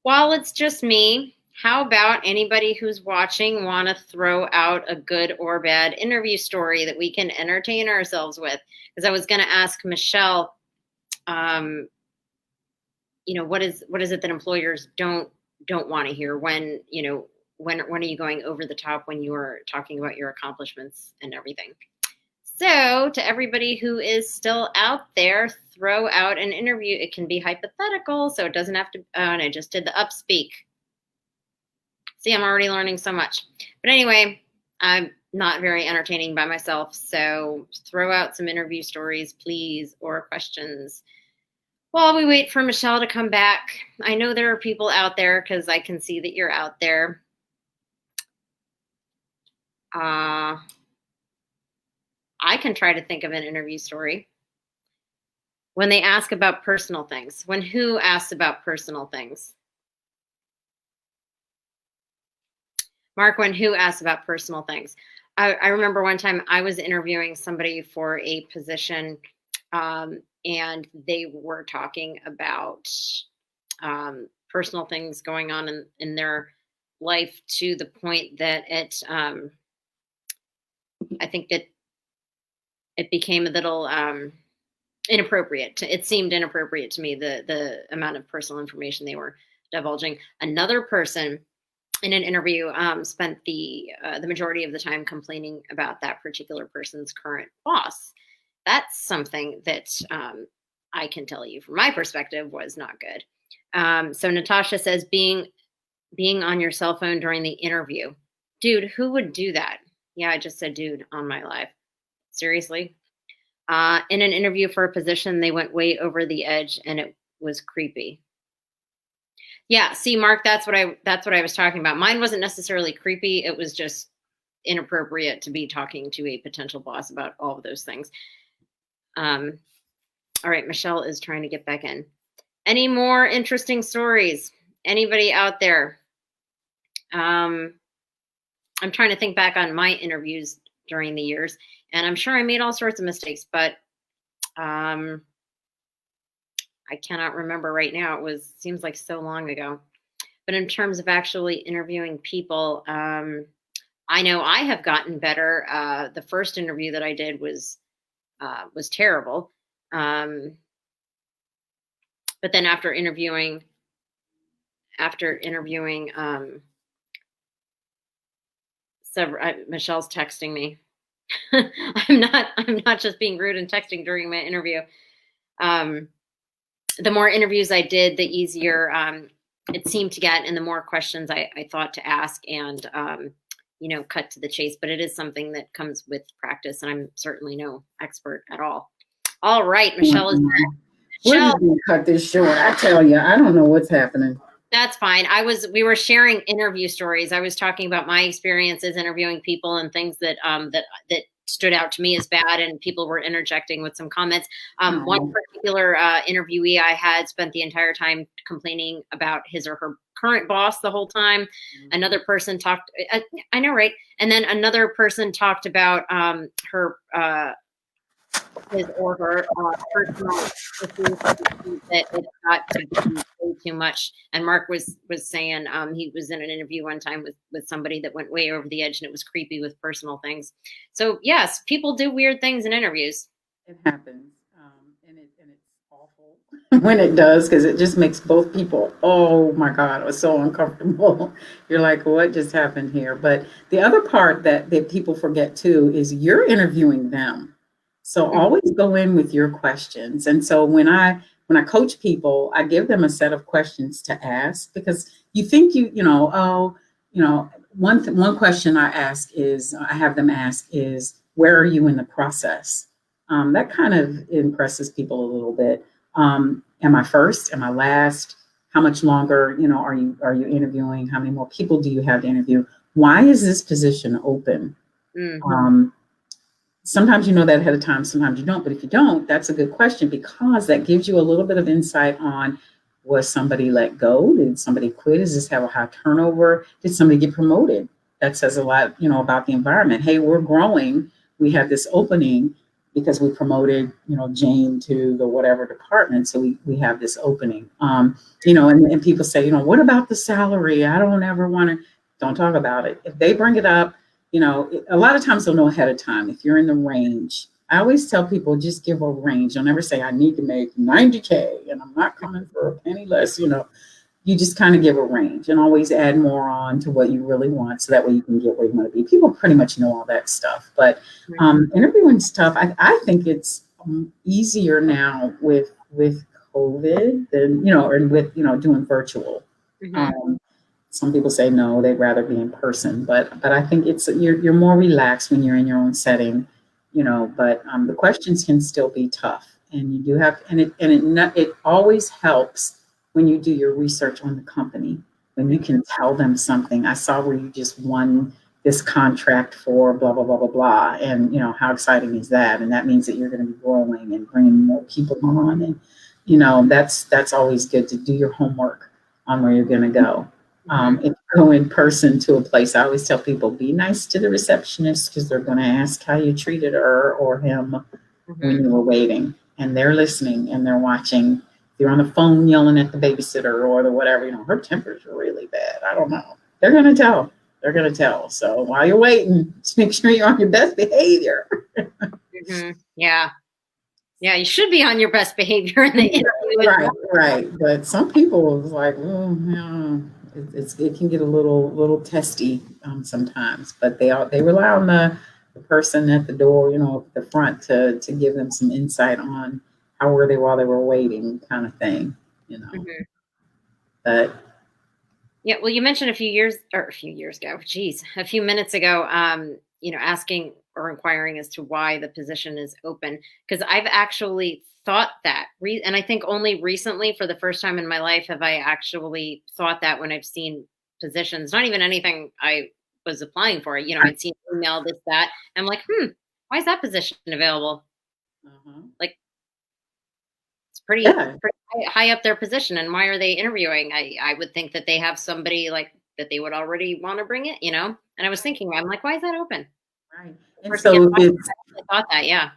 While it's just me, how about anybody who's watching want to throw out a good or bad interview story that we can entertain ourselves with? Because I was going to ask Michelle, what is it that employers don't want to hear when are you going over the top when you're talking about your accomplishments and everything? So to everybody who is still out there, throw out an interview. It can be hypothetical, so it doesn't have to, and I just did the upspeak. See, I'm already learning so much. But anyway, I'm not very entertaining by myself, so throw out some interview stories, please, or questions while we wait for Michelle to come back. I know there are people out there because I can see that you're out there. I can try to think of an interview story. When they ask about personal things, when who asks about personal things? Mark, when who asks about personal things? I remember one time I was interviewing somebody for a position, and they were talking about personal things going on in their life to the point that I think that it became a little inappropriate. It seemed inappropriate to me, the amount of personal information they were divulging. Another person in an interview, spent the majority of the time complaining about that particular person's current boss. That's something that I can tell you from my perspective was not good. So Natasha says being on your cell phone during the interview. Dude, who would do that? Yeah, I just said dude on my live. Seriously? In an interview for a position, they went way over the edge and it was creepy. Yeah, see, Mark, that's what I was talking about. Mine wasn't necessarily creepy. It was just inappropriate to be talking to a potential boss about all of those things. All right, Michelle is trying to get back in. Any more interesting stories? Anybody out there? I'm trying to think back on my interviews during the years, and I'm sure I made all sorts of mistakes, but I cannot remember right now. Seems like so long ago. But in terms of actually interviewing people, I know I have gotten better. The first interview that I did was terrible. But then after interviewing Michelle's texting me. I'm not just being rude and texting during my interview. The more interviews I did, the easier it seemed to get, and the more questions I thought to ask, and cut to the chase. But it is something that comes with practice, and I'm certainly no expert at all. All right, Michelle is back.
We're just gonna cut this short. I tell you, I don't know what's happening.
That's fine. We were sharing interview stories. I was talking about my experiences interviewing people and things that stood out to me as bad, and people were interjecting with some comments. One particular interviewee I had spent the entire time complaining about his or her current boss the whole time. Another person talked, I know, right? And then another person talked about her his or her personal issues that it got to be way too much. And Mark was saying he was in an interview one time with somebody that went way over the edge, and it was creepy with personal things. So yes, people do weird things in interviews.
It happens, and it's awful when it does, because it just makes both people, oh my God, it was so uncomfortable. You're like, what just happened here? But the other part that people forget too is you're interviewing them. So always go in with your questions. And so when I coach people, I give them a set of questions to ask, because you think one question I have them ask is, where are you in the process? That kind of impresses people a little bit. Am I first? Am I last? How much longer, are you interviewing? How many more people do you have to interview? Why is this position open? Mm-hmm. Sometimes you know that ahead of time, sometimes you don't. But if you don't, that's a good question, because that gives you a little bit of insight on, was somebody let go? Did somebody quit? Does this have a high turnover? Did somebody get promoted? That says a lot, about the environment. Hey, we're growing. We have this opening because we promoted, Jane to the whatever department. So we have this opening, and people say, what about the salary? I don't ever don't talk about it. If they bring it up, a lot of times they'll know ahead of time if you're in the range. I always tell people, just give a range. You'll never say, I need to make 90K and I'm not coming for a penny less. You just kind of give a range, and always add more on to what you really want, so that way you can get where you want to be. People pretty much know all that stuff, but interviewing stuff, I think it's easier now with COVID than, or with, doing virtual. Mm-hmm. Some people say no, they'd rather be in person, but I think you're more relaxed when you're in your own setting, but the questions can still be tough, and you do have, it always helps when you do your research on the company, when you can tell them something. I saw where you just won this contract for blah, blah, blah, blah, blah. And, how exciting is that? And that means that you're going to be growing and bringing more people on. And, that's always good to do your homework on where you're going to go. If you go in person to a place, I always tell people, be nice to the receptionist, because they're going to ask how you treated her or him when you were waiting. And they're listening and they're watching. You're on the phone yelling at the babysitter or the whatever, her temper's really bad. I don't know. They're going to tell. So while you're waiting, just make sure you're on your best behavior.
Yeah. Yeah, you should be on your best behavior in the interview.
Right. But some people was like, oh, it can get a little testy sometimes, but they rely on the person at the door, at the front to give them some insight on how were they while they were waiting, kind of thing,
Mhm.
But
Yeah, well, you mentioned a few years ago, geez, a few minutes ago, asking or inquiring as to why the position is open. Because I've actually thought that, and I think only recently, for the first time in my life, have I actually thought that when I've seen positions, not even anything I was applying for. I'd seen email, this, that. I'm like, why is that position available?
uh
Like, it's pretty
yeah,
pretty high up their position, and why are they interviewing? I would think that they have somebody like that they would already want to bring it. And I was thinking, I'm like, why is that open?
right.
The
And
person gets
so if
fired.
it's
I actually thought that, yeah.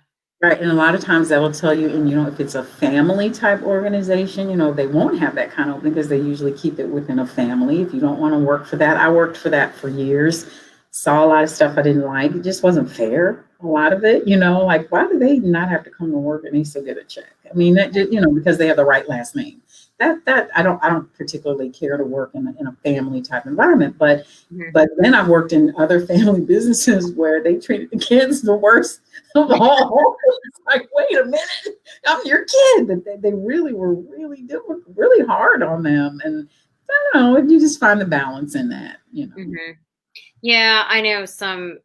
right, and a lot of times that will tell you, and if it's a family type organization, they won't have that kind of because they usually keep it within a family. If you don't want to work for that, I worked for that for years, saw a lot of stuff I didn't like. It just wasn't fair. A lot of it, like why do they not have to come to work and they still get a check? I mean, that just, because they have the right last name. That I don't particularly care to work in a family type environment, but
Mhm.
but then I've worked in other family businesses where they treated the kids the worst of all. It's like, wait a minute, I'm your kid. But they really were really doing really hard on them. And I don't know, you just find the balance in that.
Mhm. Yeah, I know some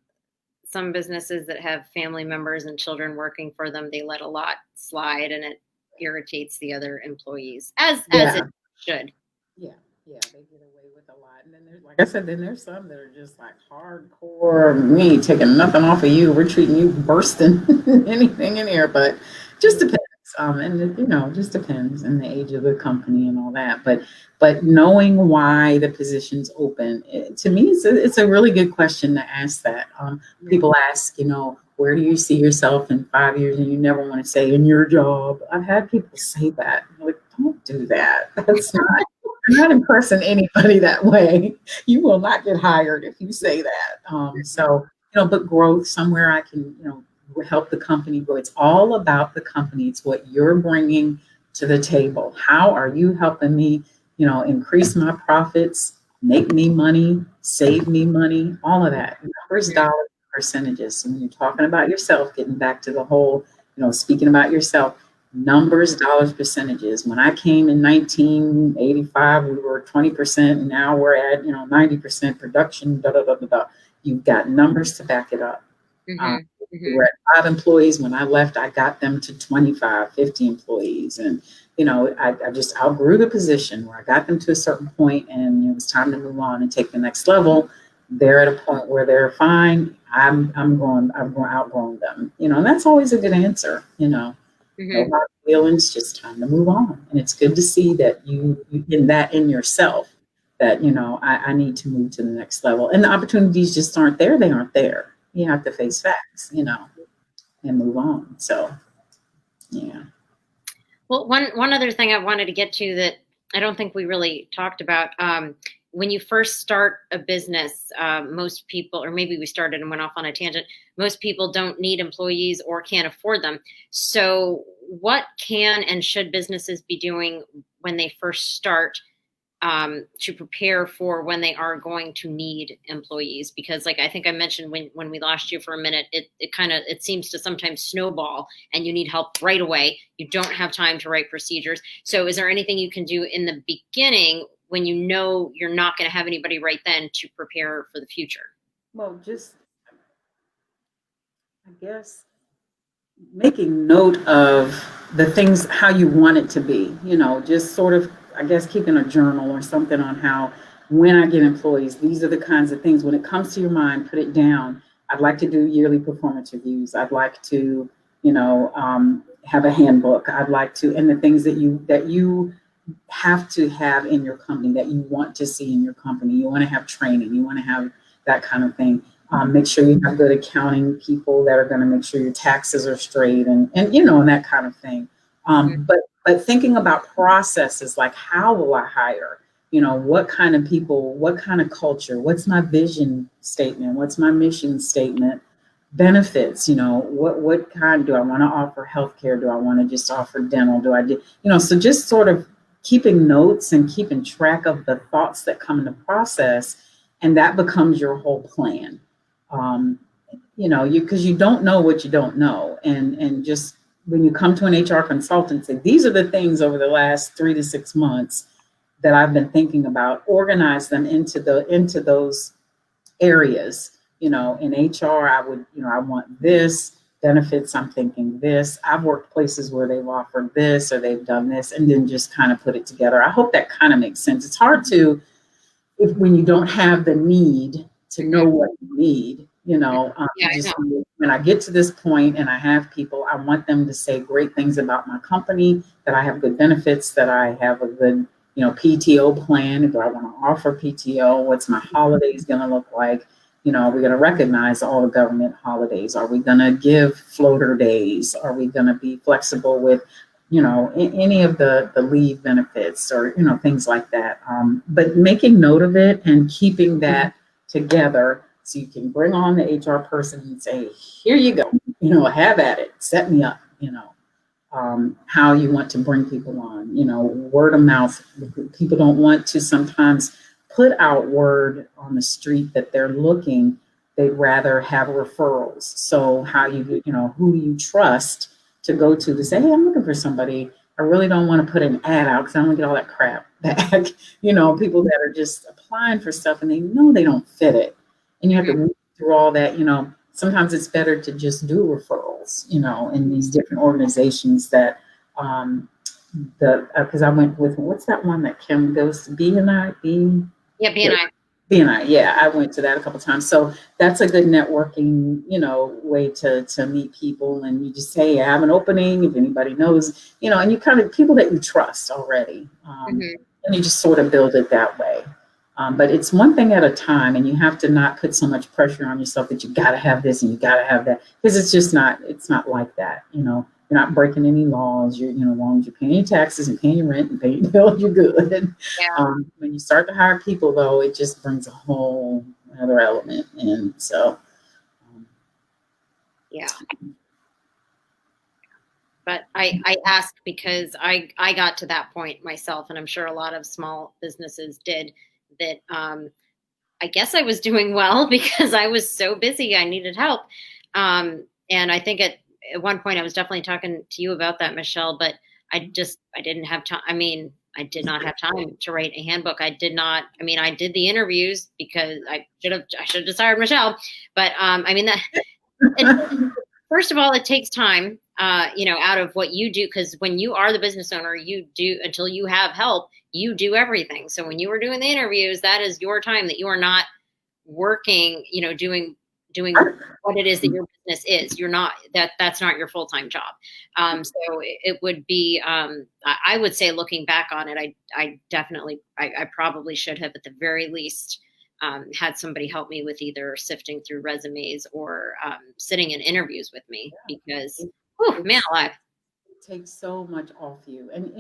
businesses that have family members and children working for them, they let a lot slide, and it irritates the other employees, as
Yeah.
it should.
Yeah, yeah, they get away with a lot. And then there's, like I said, then there's some that are just like hardcore. We ain't taking nothing off of you. We're treating you bursting anything in here, but just depends. And just depends on the age of the company and all that. But knowing why the position's open, to me, it's a really good question to ask that.
Mhm.
People ask, where do you see yourself in 5 years? And you never want to say in your job. I've had people say that. I'm like, don't do that. That's not. You're not impressing anybody that way. You will not get hired if you say that. But growth somewhere I can, help the company grow. It's all about the company. It's what you're bringing to the table. How are you helping me, increase my profits, make me money, save me money, all of that. Numbers,
Mhm.
dollars, percentages. So when you're talking about yourself, getting back to the whole, speaking about yourself, numbers, dollars, percentages. When I came in 1985, we were 20%, and now we're at 90% production. Da da da da da. You've got numbers to back it up. Um,
Mhm.
we were
Mhm.
at 5 employees. When I left, I got them to 25, 50 employees. And, I just outgrew the position where I got them to a certain point and it was time to move on and take the next level. They're at a point where they're fine. I've outgrown them, and that's always a good answer. No
Mhm.
hard feelings, just time to move on. And it's good to see that you in that in yourself that, I need to move to the next level. And the opportunities just aren't there. They aren't there. You have to face facts, and move on. So, yeah.
Well, one other thing I wanted to get to that I don't think we really talked about. When you first start a business, most people, or maybe we started and went off on a tangent, most people don't need employees or can't afford them. So, what can and should businesses be doing when they first start, to prepare for when they are going to need employees? Because, like I think I mentioned when we lost you for a minute, it seems to sometimes snowball, and you need help right away. You don't have time to write procedures. So is there anything you can do in the beginning when you know you're not going to have anybody right then to prepare for the future?
Well, just, I guess, making note of the things, how you want it to be, just sort of, I guess, keeping a journal or something on how, when I get employees, these are the kinds of things. When it comes to your mind, put it down. I'd like to do yearly performance reviews. I'd like to, have a handbook. I'd like to, and the things that you have to have in your company, that you want to see in your company. You want to have training. You want to have that kind of thing. Make sure you have good accounting people that are going to make sure your taxes are straight, and that kind of thing.
Mhm.
But thinking about processes, like, how will I hire? What kind of people? What kind of culture? What's my vision statement? What's my mission statement? Benefits. What kind do I want to offer? Healthcare? Do I want to just offer dental? Do I do? So just sort of keeping notes and keeping track of the thoughts that come in the process, and that becomes your whole plan. Um, because you don't know what you don't know, and just when you come to an HR consultant, say these are the things over the last 3 to 6 months that I've been thinking about. Organize them into those areas. In HR, I want this benefits. I'm thinking this. I've worked places where they've offered this or they've done this, and then just kind of put it together. I hope that kind of makes sense. It's hard to, when you don't have the need to know what you need,
Yeah, I know.
when I get to this point and I have people, I want them to say great things about my company, that I have good benefits, that I have a good, PTO plan. Do I want to offer PTO? What's my holidays going to look like? Are we going to recognize all the government holidays? Are we going to give floater days? Are we going to be flexible with any of the leave benefits, or, things like that. But making note of it and keeping that together so you can bring on the HR person and say, here you go, have at it, set me up, how you want to bring people on, word of mouth. People don't want to sometimes put out word on the street that they're looking. They'd rather have referrals. So how who you trust to go to say, hey, I'm looking for somebody. I really don't want to put an ad out because I don't want to get all that crap back. People that are just applying for stuff and they know they don't fit it. And you have to move through all that. Sometimes it's better to just do referrals, in these different organizations that, because I went with, what's that one that Kim goes to, B&I?
Yeah, B&I.
B&I, yeah, I went to that a couple of times. So that's a good networking, way to meet people. And you just say, I have an opening, if anybody knows, and you kind of people that you trust already. And you just sort of build it that way. But it's one thing at a time, and you have to not put so much pressure on yourself that you got to have this and you got to have that, because it's not like that. You're not breaking any laws. As long as you're paying your taxes and paying your rent and paying your bills, you're good.
Yeah.
When you start to hire people, though, it just brings a whole other element in. So,
yeah. But I asked because I got to that point myself, and I'm sure a lot of small businesses did, that I guess I was doing well because I was so busy. I needed help. And I think at one point I was definitely talking to you about that, Michelle, but I didn't have time. I mean, I did not have time to write a handbook. I did the interviews because I should have just hired Michelle. But first of all, it takes time, out of what you do, because when you are the business owner, you do, until you have help, you do everything. So when you were doing the interviews, that is your time that you are not working, doing what it is that your business is. You're not, that's not your full-time job. So it would be, I would say, looking back on it, I definitely, I probably should have at the very least had somebody help me with either sifting through resumes or sitting in interviews with me, because, man alive.
it takes so much off you. And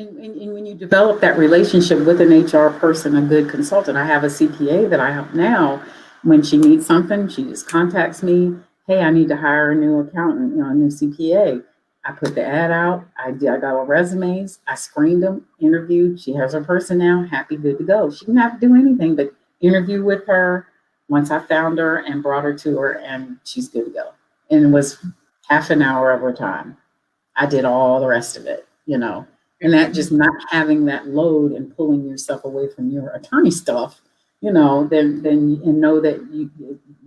when you develop that relationship with an HR person, a good consultant, I have a CPA that I help now. When she needs something, she just contacts me. Hey, I need to hire a new accountant, a new CPA. I put the ad out. I got all resumes. I screened them, interviewed. She has her person now. Happy, good to go. She didn't have to do anything but interview with her. Once I found her and brought her to her, and she's good to go. And it was half an hour of her time. I did all the rest of it, and that just not having that load and pulling yourself away from your attorney stuff, then and know that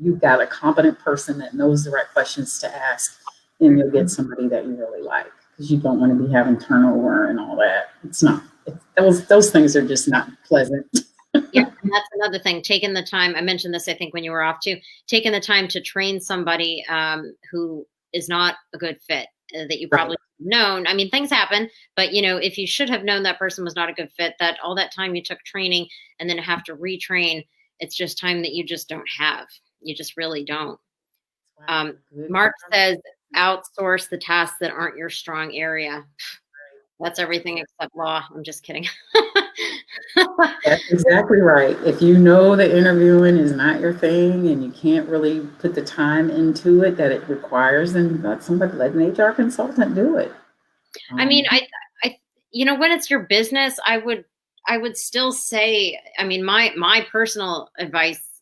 you've got a competent person that knows the right questions to ask, and you'll get somebody that you really like, because you don't want to be having turnover and all that. It's not, those things are just not pleasant.
Yeah, and that's another thing. Taking the time, I mentioned this, I think, when you were off too, taking the time to train somebody who is not a good fit, that you probably have known. I mean, things happen, but if you should have known that person was not a good fit, that all that time you took training and then have to retrain, it's just time that you just don't have. You just really don't. Mark says, outsource the tasks that aren't your strong area. That's everything except law. I'm just kidding.
That's exactly right. If you know that interviewing is not your thing and you can't really put the time into it that it requires, then let an HR consultant do it.
I mean, when it's your business, I would still say, I mean, my personal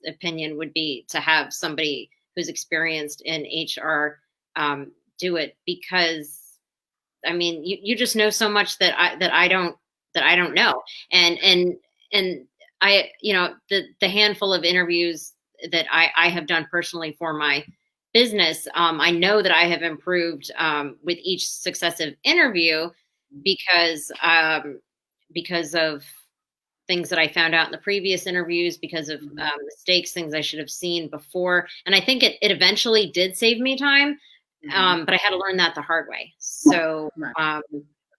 opinion would be to have somebody who's experienced in HR do it, because I mean, you just know so much that I don't know. And I, the handful of interviews that I have done personally for my business, I know that I have improved with each successive interview, because of things that I found out in the previous interviews, because of mistakes, things I should have seen before. And I think it eventually did save me time, but I had to learn that the hard way. So,
Right.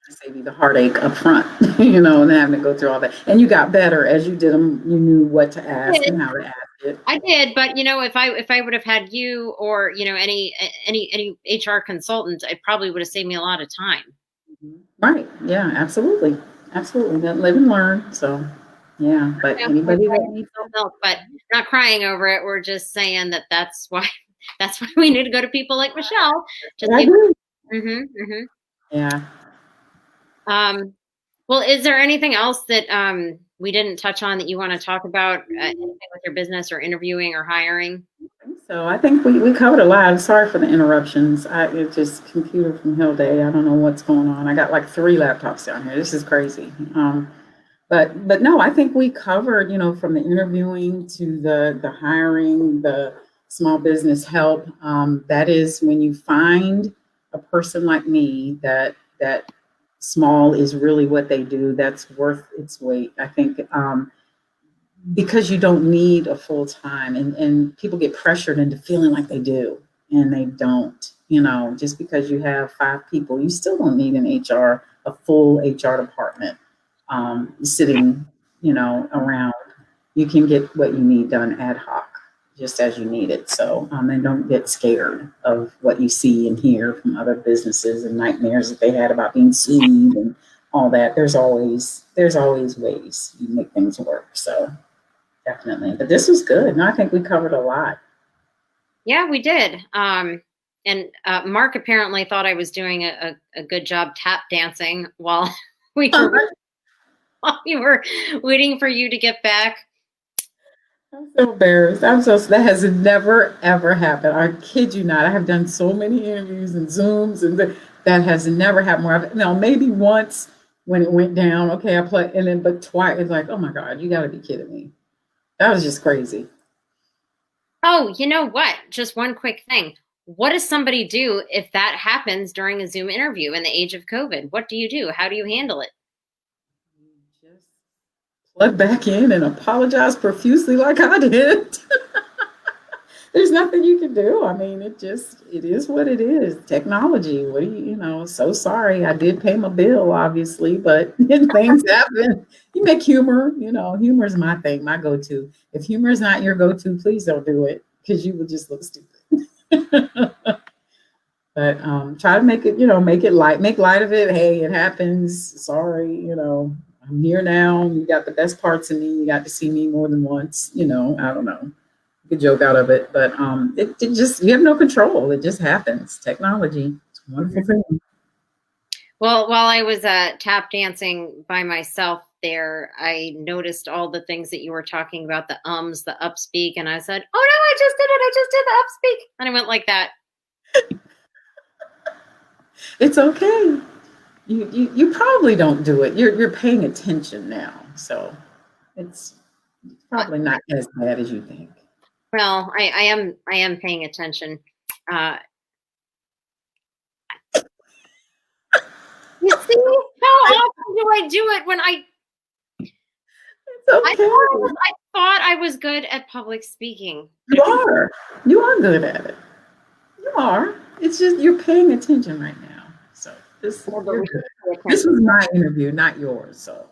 Save you the heartache up front, and having to go through all that. And you got better as you did them. You knew what to ask and how to ask it.
I did, but if I would have had you, or any HR consultant, it probably would have saved me a lot of time.
Right. Yeah, absolutely. Absolutely. Live and learn. So, yeah. But anybody that needs
help, but not crying over it. We're just saying that's why we need to go to people like Michelle. Just
I do. Yeah.
Well, is there anything else that we didn't touch on that you want to talk about? Anything with your business or interviewing or hiring?
So I think we covered a lot. Sorry for the interruptions. It's just computer from hell day. I don't know what's going on. I got like 3 laptops down here. This is crazy. But no, I think we covered, from the interviewing to the hiring, the small business help. That is when you find a person like me that small is really what they do. That's worth its weight. I think because you don't need a full time, and people get pressured into feeling like they do, and they don't. Just because you have 5 people, you still don't need a full HR department sitting, around. You can get what you need done ad hoc, just as you need it. So, and don't get scared of what you see and hear from other businesses and nightmares that they had about being sued and all that. There's always ways you make things work. So definitely. But this was good. No, I think we covered a lot.
Yeah, we did. And Mark apparently thought I was doing a good job tap dancing while we were waiting for you to get back.
I'm so embarrassed. That has never, ever happened. I kid you not. I have done so many interviews and Zooms, and that has never happened. Maybe once when it went down. Okay, I play, and then, but twice, it's like, oh my God, you got to be kidding me. That was just crazy.
Oh, you know what? Just one quick thing. What does somebody do if that happens during a Zoom interview in the age of COVID? What do you do? How do you handle it?
Just plug back in and apologize profusely like I did. There's nothing you can do. I mean, it is what it is. Technology. What do so sorry. I did pay my bill, obviously, but things happen. You make humor, humor is my thing, my go-to. If humor is not your go-to, please don't do it, because you will just look stupid. But try to make it, make it light, make light of it. Hey, it happens. Sorry, I'm here now. You got the best parts of me. You got to see me more than once. I don't know. Good joke out of it, but it just, you have no control. It just happens. Technology, it's a wonderful thing.
Well, while I was tap dancing by myself there, I noticed all the things that you were talking about, the ums, the upspeak, and I said, "Oh no, I just did it! I just did the upspeak," and I went like that.
It's okay. You probably don't do it. You're paying attention now, so it's probably not as bad as you think.
Well, I am paying attention. You see, how often do I do it when
It's okay.
I thought I was good at public speaking.
You are. You are good at it. You are. It's just you're paying attention right now. So this was my interview, not yours. So.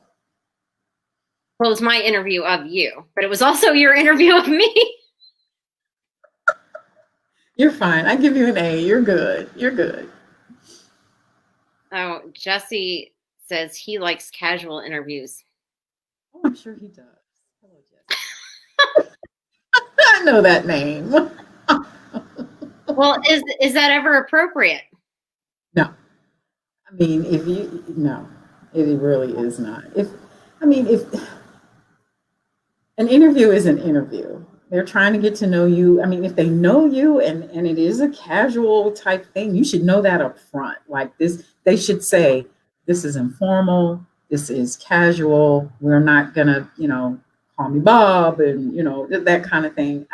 Well, it was my interview of you, but it was also your interview of me.
You're fine. I give you an A. You're good. You're good.
Oh, Jesse says he likes casual interviews.
Oh, I'm sure he does. Hello, Jesse. I know that name.
Well, is that ever appropriate?
No. I mean, no. It really is not. If an interview is an interview, they're trying to get to know you. I mean, if they know you and it is a casual type thing, you should know that up front. Like this, they should say, this is informal, this is casual. We're not gonna, call me Bob and that kind of thing.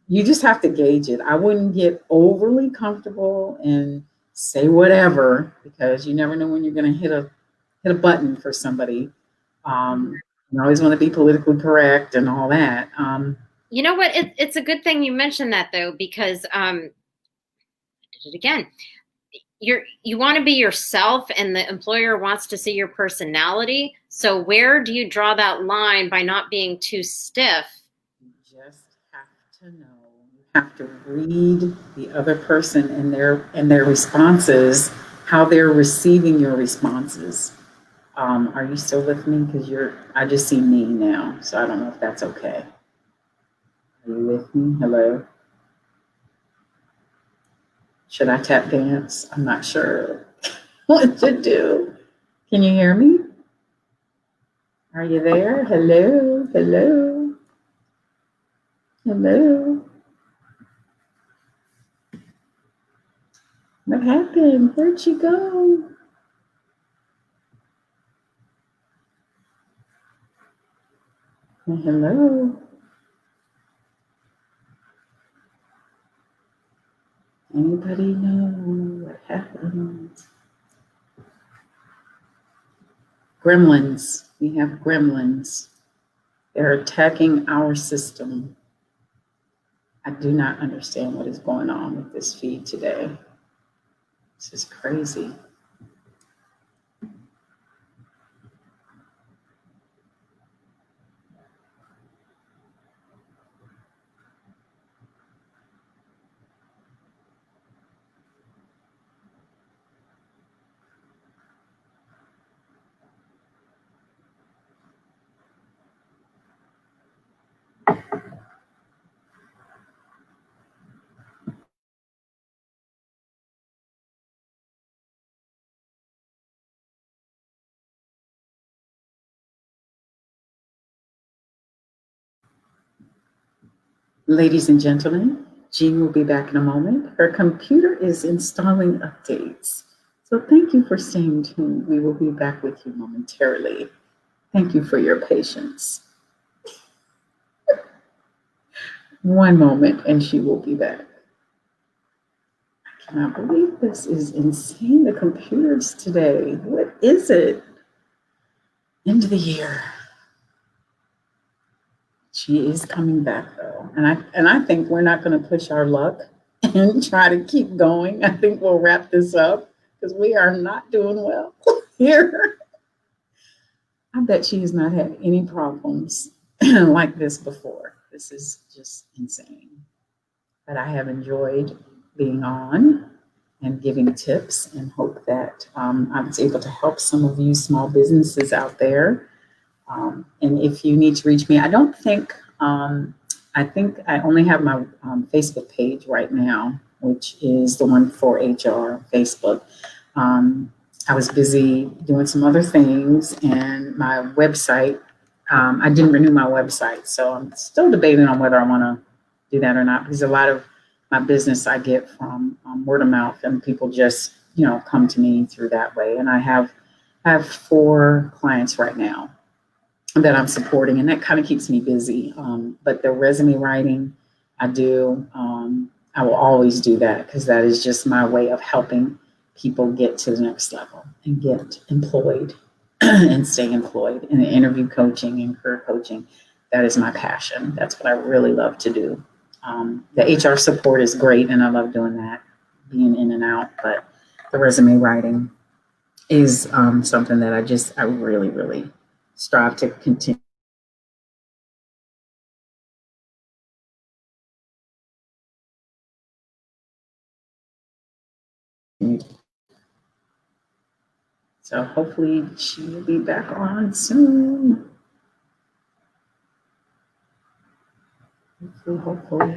You just have to gauge it. I wouldn't get overly comfortable and say whatever because you never know when you're going to hit a button for somebody. You always want to be politically correct and all that.
You know what? It's a good thing you mentioned that though, because I did it again. You want to be yourself, and the employer wants to see your personality. So where do you draw that line by not being too stiff?
You just have to know. You have to read the other person and their responses, how they're receiving your responses. Are you still with me? Because I just see me now, so I don't know if that's okay. Are you with me? Hello? Should I tap dance? I'm not sure what to do. Can you hear me? Are you there? Hello? Hello? Hello? What happened? Where'd she go? Hello? Anybody know what happened? Gremlins. We have gremlins. They're attacking our system. I do not understand what is going on with this feed today. This is crazy. Ladies and gentlemen, Jean will be back in a moment. Her computer is installing updates. So thank you for staying tuned. We will be back with you momentarily. Thank you for your patience. One moment and she will be back. I cannot believe this is insane. The computers today. What is it? End of the year. She is coming back though. And I think we're not going to push our luck and try to keep going. I think we'll wrap this up because we are not doing well here. I bet she has not had any problems like this before. This is just insane. But I have enjoyed being on and giving tips and hope that I was able to help some of you small businesses out there. And if you need to reach me, I think I only have my Facebook page right now, which is The1ForHR Facebook. I was busy doing some other things, and my website, I didn't renew my website. So I'm still debating on whether I want to do that or not, because a lot of my business I get from word of mouth, and people just, come to me through that way. And I have 4 clients right now that I'm supporting, and that kind of keeps me busy. But the resume writing, I do. I will always do that because that is just my way of helping people get to the next level and get employed and stay employed. In the interview coaching and career coaching, that is my passion. That's what I really love to do. The HR support is great, and I love doing that, being in and out. But the resume writing is something that I really, really strive to continue. So hopefully she will be back on soon. Hopefully.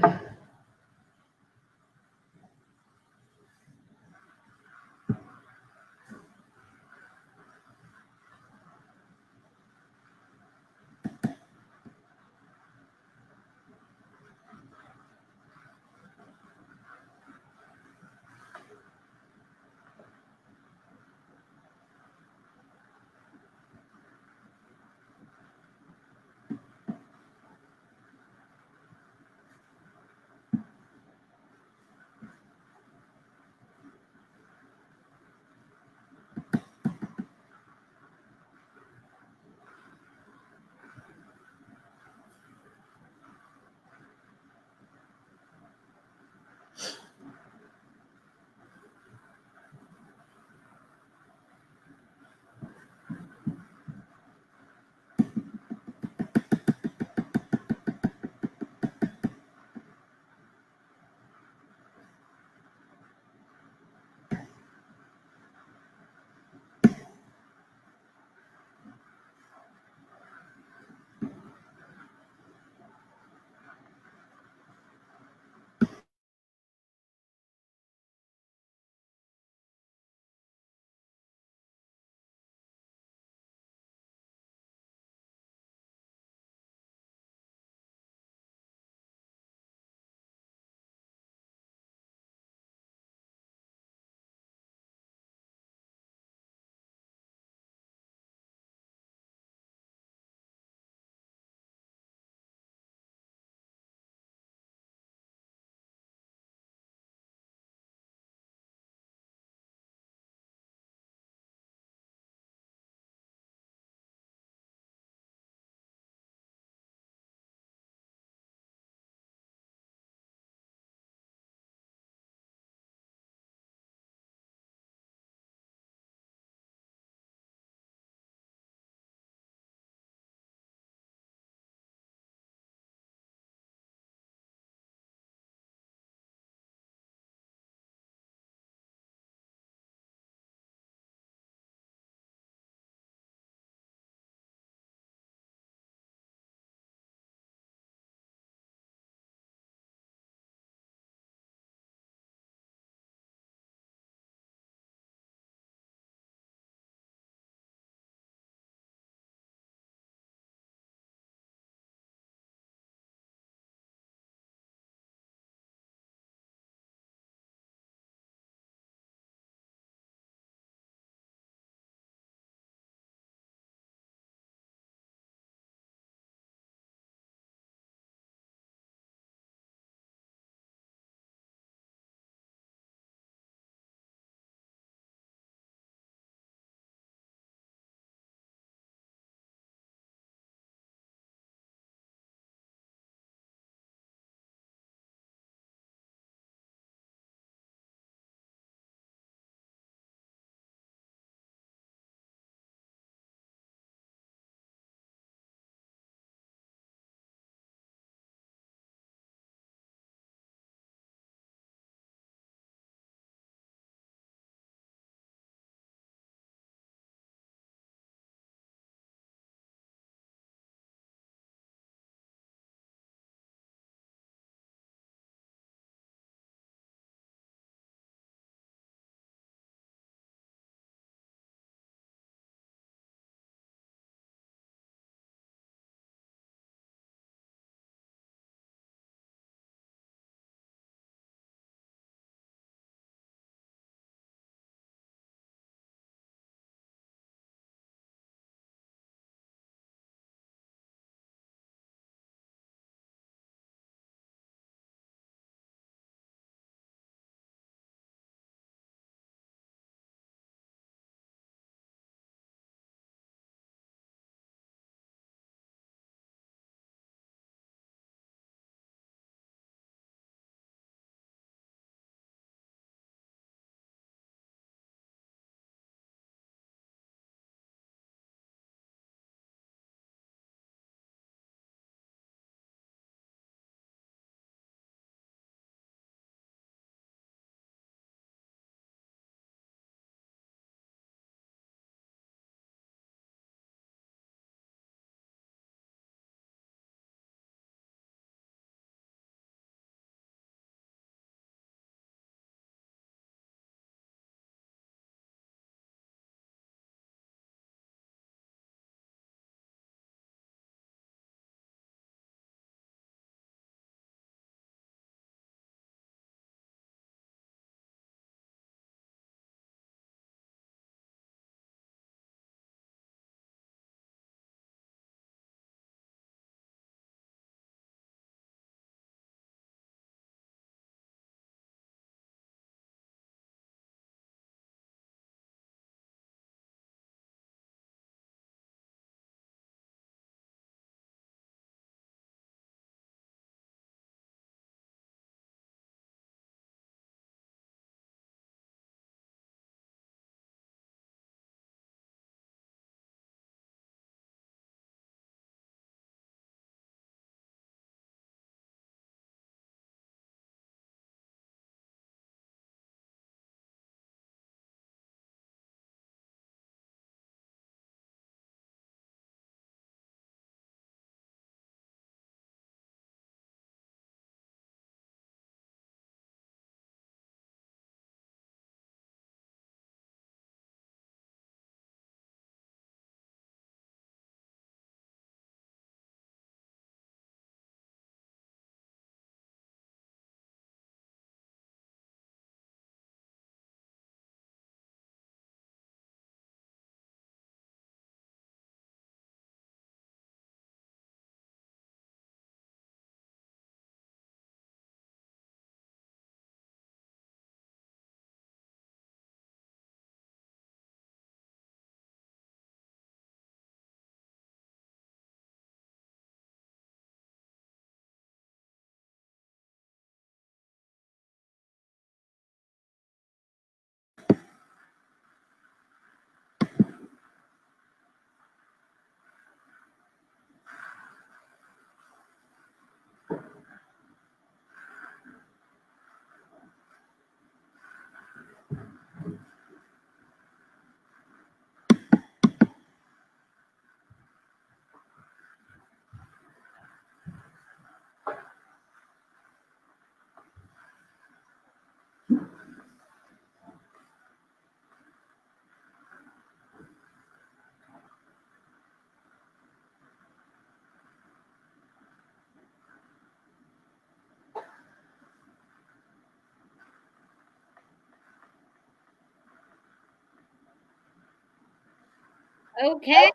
Okay.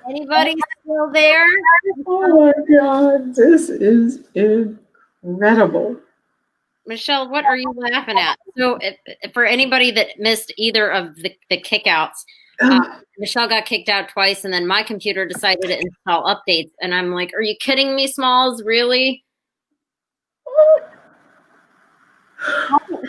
Anybody still there?
Oh my God, this is incredible.
Michelle, what are you laughing at? So, for anybody that missed either of the kickouts, Michelle got kicked out twice, and then my computer decided to install updates. And I'm like, are you kidding me, Smalls? Really?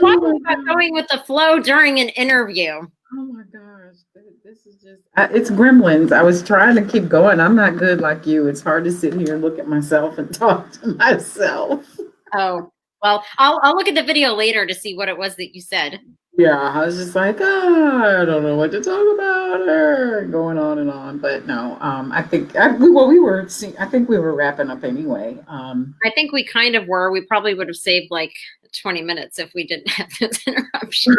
Talking about going with the flow during an interview.
Oh my gosh, this is just, it's gremlins. I was trying to keep going. I'm not good like you. It's hard to sit here and look at myself and talk to myself.
Oh, well, I'll look at the video later to see what it was that you said.
Yeah, I was just like, I don't know what to talk about, or going on and on. But no, I think I think we were wrapping up anyway.
I think we kind of were. We probably would have saved like 20 minutes if we didn't have this interruption.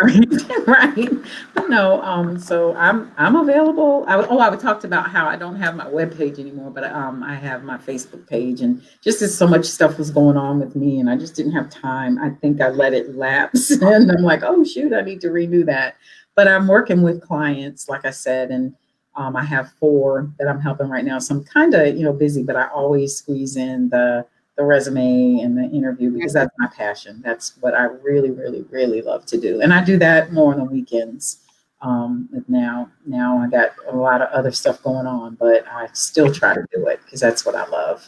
Right. But no, so I'm available. I would talked about how I don't have my webpage anymore, but I have my Facebook page, and just as so much stuff was going on with me and I just didn't have time, I think I let it lapse and I'm like, oh shoot, I need to renew that. But I'm working with clients, like I said, and I have 4 that I'm helping right now. So I'm kind of, busy, but I always squeeze in the resume and the interview because that's my passion. That's what I really, really, really love to do. And I do that more on the weekends. Now I got a lot of other stuff going on, but I still try to do it because that's what I love.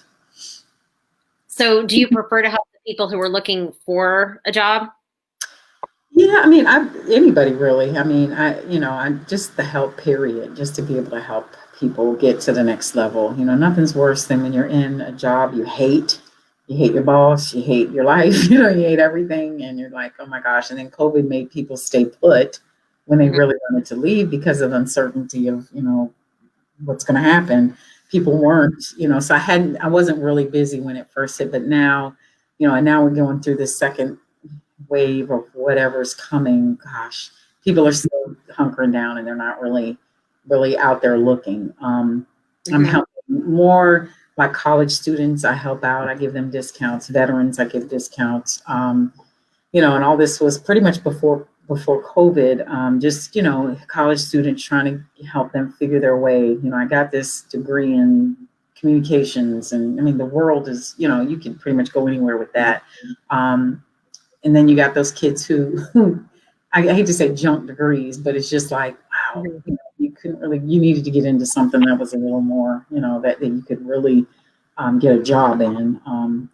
So do you prefer to help the people who are looking for a job?
Yeah, I mean, anybody really. I mean, I'm just the help period, just to be able to help people get to the next level. Nothing's worse than when you're in a job you hate. You hate your boss, you hate your life, you hate everything, and you're like, oh my gosh. And then COVID made people stay put when they really wanted to leave because of uncertainty of, what's going to happen. People weren't, so I wasn't really busy when it first hit, but now, and now we're going through this second wave of whatever's coming. Gosh, people are still hunkering down and they're not really out there looking. I'm helping more like college students. I help out. I give them discounts. Veterans, I give discounts. And all this was pretty much before COVID. Just college students trying to help them figure their way. I got this degree in communications, and I mean the world is, you can pretty much go anywhere with that. And then you got those kids who I hate to say junk degrees, but it's just like, wow, you couldn't really, you needed to get into something that was a little more, that you could really get a job in.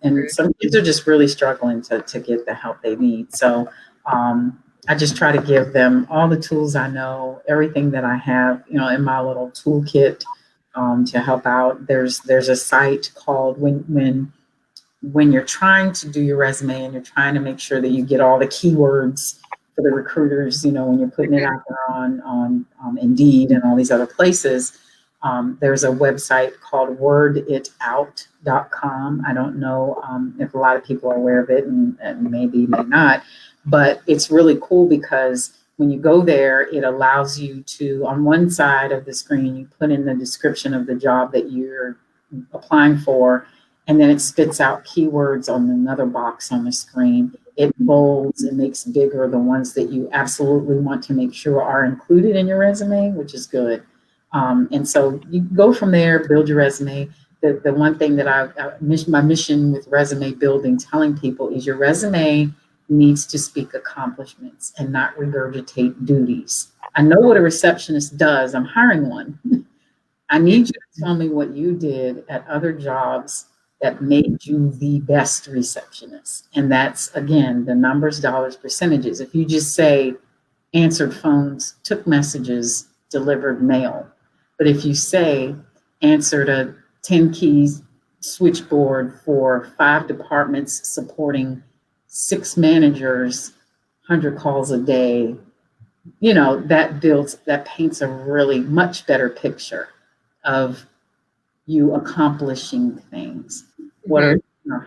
And some kids are just really struggling to get the help they need. So I just try to give them all the tools I know, everything that I have, in my little toolkit to help out. There's a site called when you're trying to do your resume and you're trying to make sure that you get all the keywords for the recruiters, when you're putting it out there on Indeed and all these other places, there's a website called worditout.com. I don't know if a lot of people are aware of it, and maybe may not, but it's really cool because when you go there, it allows you to, on one side of the screen, you put in the description of the job that you're applying for, and then it spits out keywords on another box on the screen. It bolds and makes bigger the ones that you absolutely want to make sure are included in your resume, which is good. And so you go from there, build your resume. The one thing that my mission with resume building, telling people, is your resume needs to speak accomplishments and not regurgitate duties. I know what a receptionist does. I'm hiring one. I need you to tell me what you did at other jobs that made you the best receptionist. And that's, again, the numbers, dollars, percentages. If you just say answered phones, took messages, delivered mail. But if you say answered a 10 keys switchboard for 5 departments supporting 6 managers, 100 calls a day, that paints a really much better picture of you accomplishing things.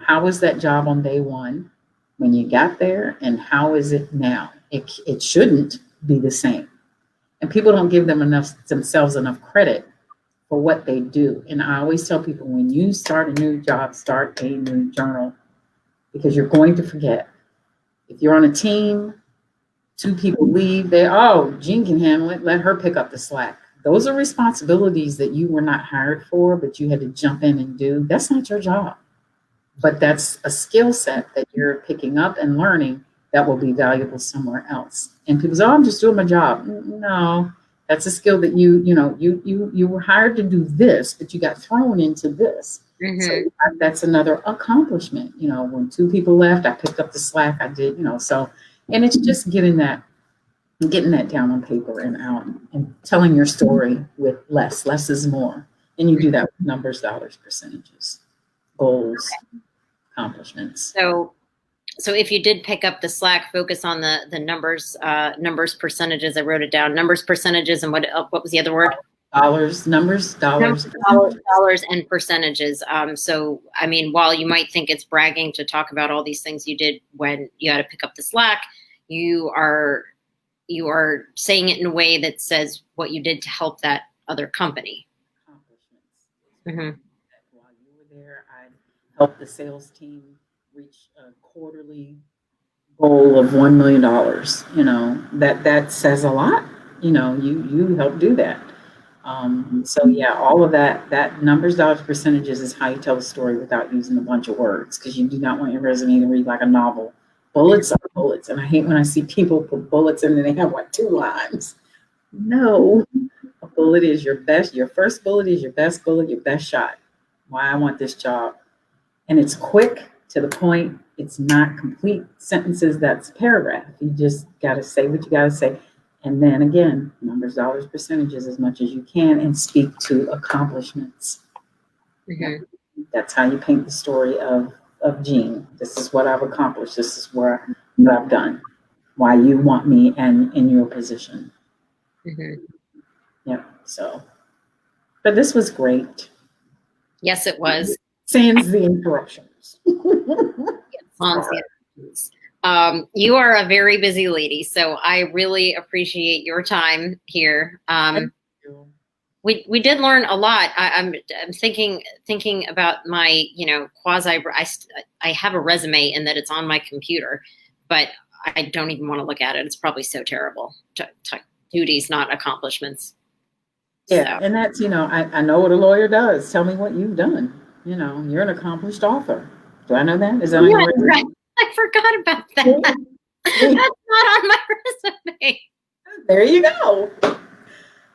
How was that job on day one when you got there, and how is it now? It shouldn't be the same. And people don't give themselves enough credit for what they do. And I always tell people, when you start a new job, start a new journal, because you're going to forget. If you're on a team, Two people leave, Jean can handle it, let her pick up the slack. Those are responsibilities that you were not hired for, but you had to jump in and do. That's not your job, but that's a skill set that you're picking up and learning that will be valuable somewhere else. And people say, "Oh, I'm just doing my job." No, that's a skill that you were hired to do this, but you got thrown into this. So that's another accomplishment. When two people left, I picked up the slack. I did, so, and it's just getting that down on paper and out and telling your story with less. Less is more. And you do that with numbers, dollars, percentages, goals, accomplishments.
So if you did pick up the slack, focus on the numbers, percentages. I wrote it down. Numbers, percentages, and what was the other word?
Dollars, numbers, dollars,
dollars, and percentages. So I mean, while you might think it's bragging to talk about all these things you did when you had to pick up the slack, you are saying it in a way that says what you did to help that other company.
Accomplishments. While you were there, I helped the sales team reach a quarterly goal of $1 million. That says a lot. You helped do that. So yeah, all of that numbers, dollars, percentages is how you tell a story without using a bunch of words, because you do not want your resume to read like a novel. Bullets are bullets. And I hate when I see people put bullets in and they have like 2 lines. No, a bullet is your first bullet is your best bullet, your best shot. Why I want this job. And it's quick, to the point. It's not complete sentences. That's a paragraph. You just got to say what you got to say. And then again, numbers, dollars, percentages as much as you can, and speak to accomplishments. That's how you paint the story of Jean. This is what I've accomplished. This is what I've done. Why you want me and in your position. Yeah. So, but this was great.
Yes, it was.
Sans the interruptions.
You are a very busy lady, so I really appreciate your time here. We did learn a lot. I'm thinking about my quasi. I have a resume in that it's on my computer, but I don't even want to look at it. It's probably so terrible. Duties, not accomplishments.
Yeah, so. And that's I know what a lawyer does. Tell me what you've done. You're an accomplished author. Do I know that? Is that on your resume?
Right. I forgot about that. That's not on my resume.
There you go.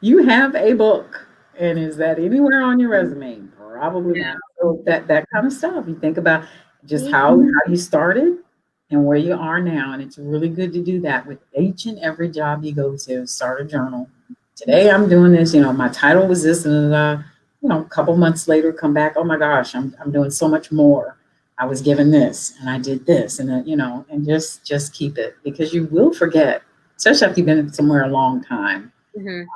You have a book. And is that anywhere on your resume? Probably not. So that kind of stuff. You think about just how you started and where you are now. And it's really good to do that with each and every job you go to. Start a journal. Today I'm doing this, my title was this, and a couple months later come back, oh my gosh, I'm doing so much more. I was given this and I did this, and and just keep it, because you will forget, especially if you've been somewhere a long time. And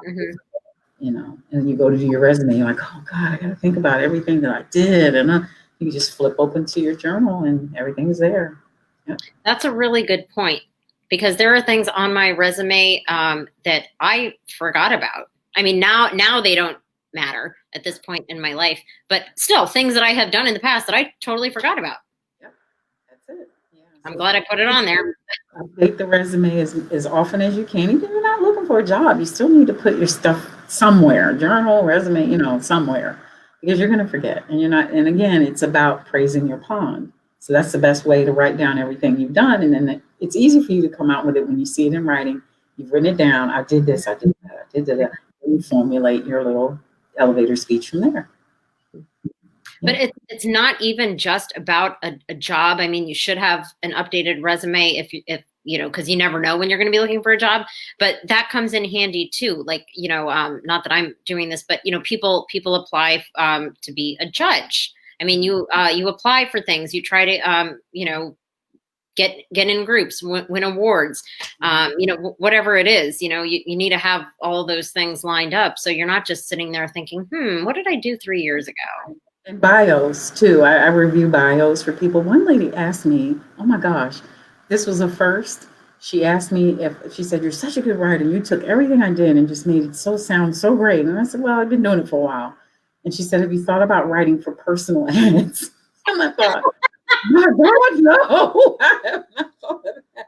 you go to do your resume, you're like, oh God, I got to think about everything that I did. And you just flip open to your journal and everything's there. Yeah.
That's a really good point, because there are things on my resume that I forgot about. I mean, now they don't matter at this point in my life, but still things that I have done in the past that I totally forgot about.
Yep, that's it. Yeah.
I'm glad I put it on there.
Update the resume as often as you can. Even if you're not looking for a job, you still need to put your stuff somewhere, journal, resume, somewhere, because you're going to forget. And you're not. And again, it's about praising your pond. So that's the best way to write down everything you've done. And then it's easy for you to come out with it when you see it in writing. You've written it down. I did this. I did that. I did that. And you formulate your little elevator speech from there.
But it's not even just about a job. I mean, you should have an updated resume if because you never know when you're going to be looking for a job. But that comes in handy too. Like, not that I'm doing this, but people apply to be a judge. I mean, you apply for things. You try to get in groups, win awards. Whatever it is. You need to have all those things lined up, so you're not just sitting there thinking, what did I do 3 years ago?
And bios too. I review bios for people. One lady asked me, oh my gosh, this was a first. She asked me she said, you're such a good writer. You took everything I did and just made it sound so great. And I said, well, I've been doing it for a while. And she said, have you thought about writing for personal ads? And I thought, my God, no. I have not thought of that.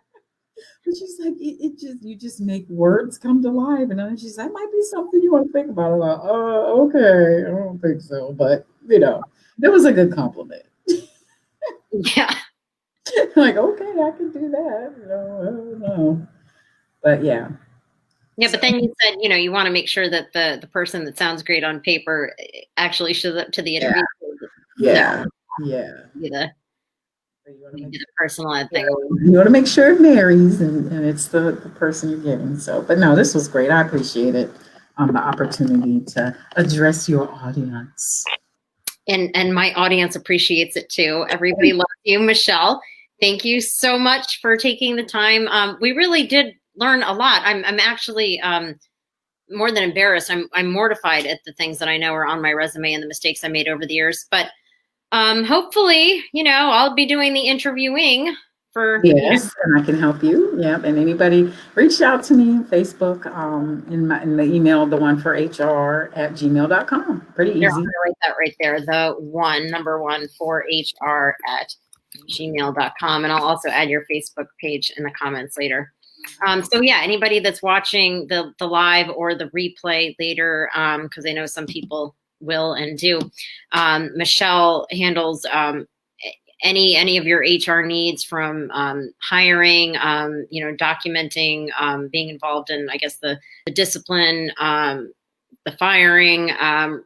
And she's like, it just, you just make words come to life. And then she's like, that might be something you want to think about. I'm like, oh, okay. I don't think so. But, it was a good compliment.
Yeah.
Like, okay, I can do that. I don't know. But yeah.
Yeah, but then you said, you want to make sure that the person that sounds great on paper actually shows up to the interview.
Yeah. Yeah.
You want to make the personal thing.
You want to make sure it marries and it's the person you're getting. So, but no, this was great. I appreciate it. The opportunity to address your audience.
And my audience appreciates it too. Everybody loves you, Michelle. Thank you so much for taking the time. We really did learn a lot. I'm actually more than embarrassed. I'm mortified at the things that I know are on my resume and the mistakes I made over the years. But hopefully, I'll be doing the interviewing for.
Yes, and I can help you. Yep. And anybody reach out to me on Facebook, in the email, the1forhr@gmail.com. Pretty easy.
I'm gonna write that right there. The1ForHR@gmail.com. And I'll also add your Facebook page in the comments later. So yeah, anybody that's watching the live or the replay later, because I know some people will and do, Michelle handles any of your HR needs, from hiring, documenting, being involved in, I guess, the discipline, the firing,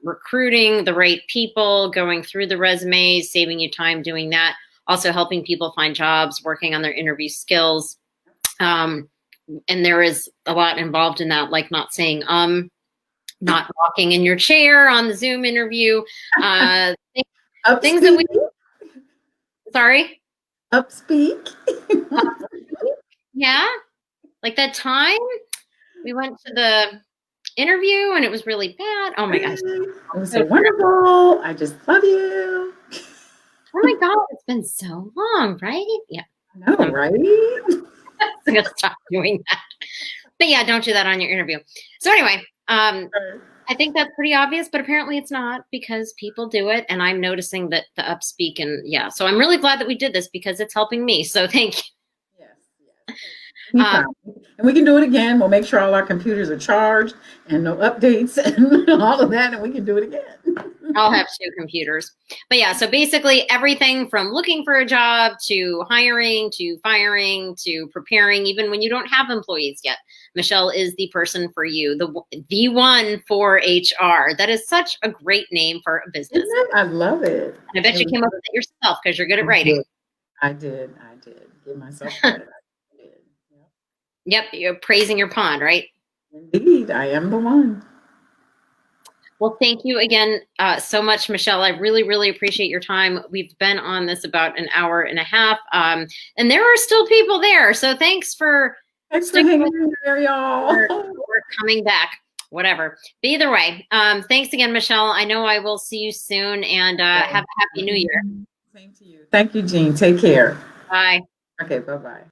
recruiting the right people, going through the resumes, saving you time doing that, also helping people find jobs, working on their interview skills. And there is a lot involved in that, like not saying not walking in your chair on the Zoom interview, things that we. Sorry?
Upspeak.
Yeah. Like that time we went to the interview and it was really bad. Oh my gosh.
It was so wonderful. I just love you.
Oh my God. It's been so long, right? Yeah.
I know, right?
I'm going to stop doing that. But yeah, don't do that on your interview. So anyway, I think that's pretty obvious, but apparently it's not, because people do it. And I'm noticing that the upspeak, and yeah, so I'm really glad that we did this because it's helping me. So thank you.
Yes. And we can do it again. We'll make sure all our computers are charged and no updates and all of that, and we can do it again.
I'll have 2 computers. But yeah, so basically everything from looking for a job to hiring to firing to preparing, even when you don't have employees yet, Michelle is the person for you. The one for HR. That is such a great name for a business.
I love it.
And I bet you came up with it yourself because you're good at writing.
I did. Give myself credit. I did.
Yep, you're praising your pond, right?
Indeed, I am the one.
Well, thank you again so much, Michelle. I really, really appreciate your time. We've been on this about an hour and a half, and there are still people there. So thanks for
hanging in there, y'all.
Or coming back, whatever. But either way, thanks again, Michelle. I know I will see you soon, and have a happy New Year.
Same to you. Thank you, Jean. Take care.
Bye.
Okay, bye-bye.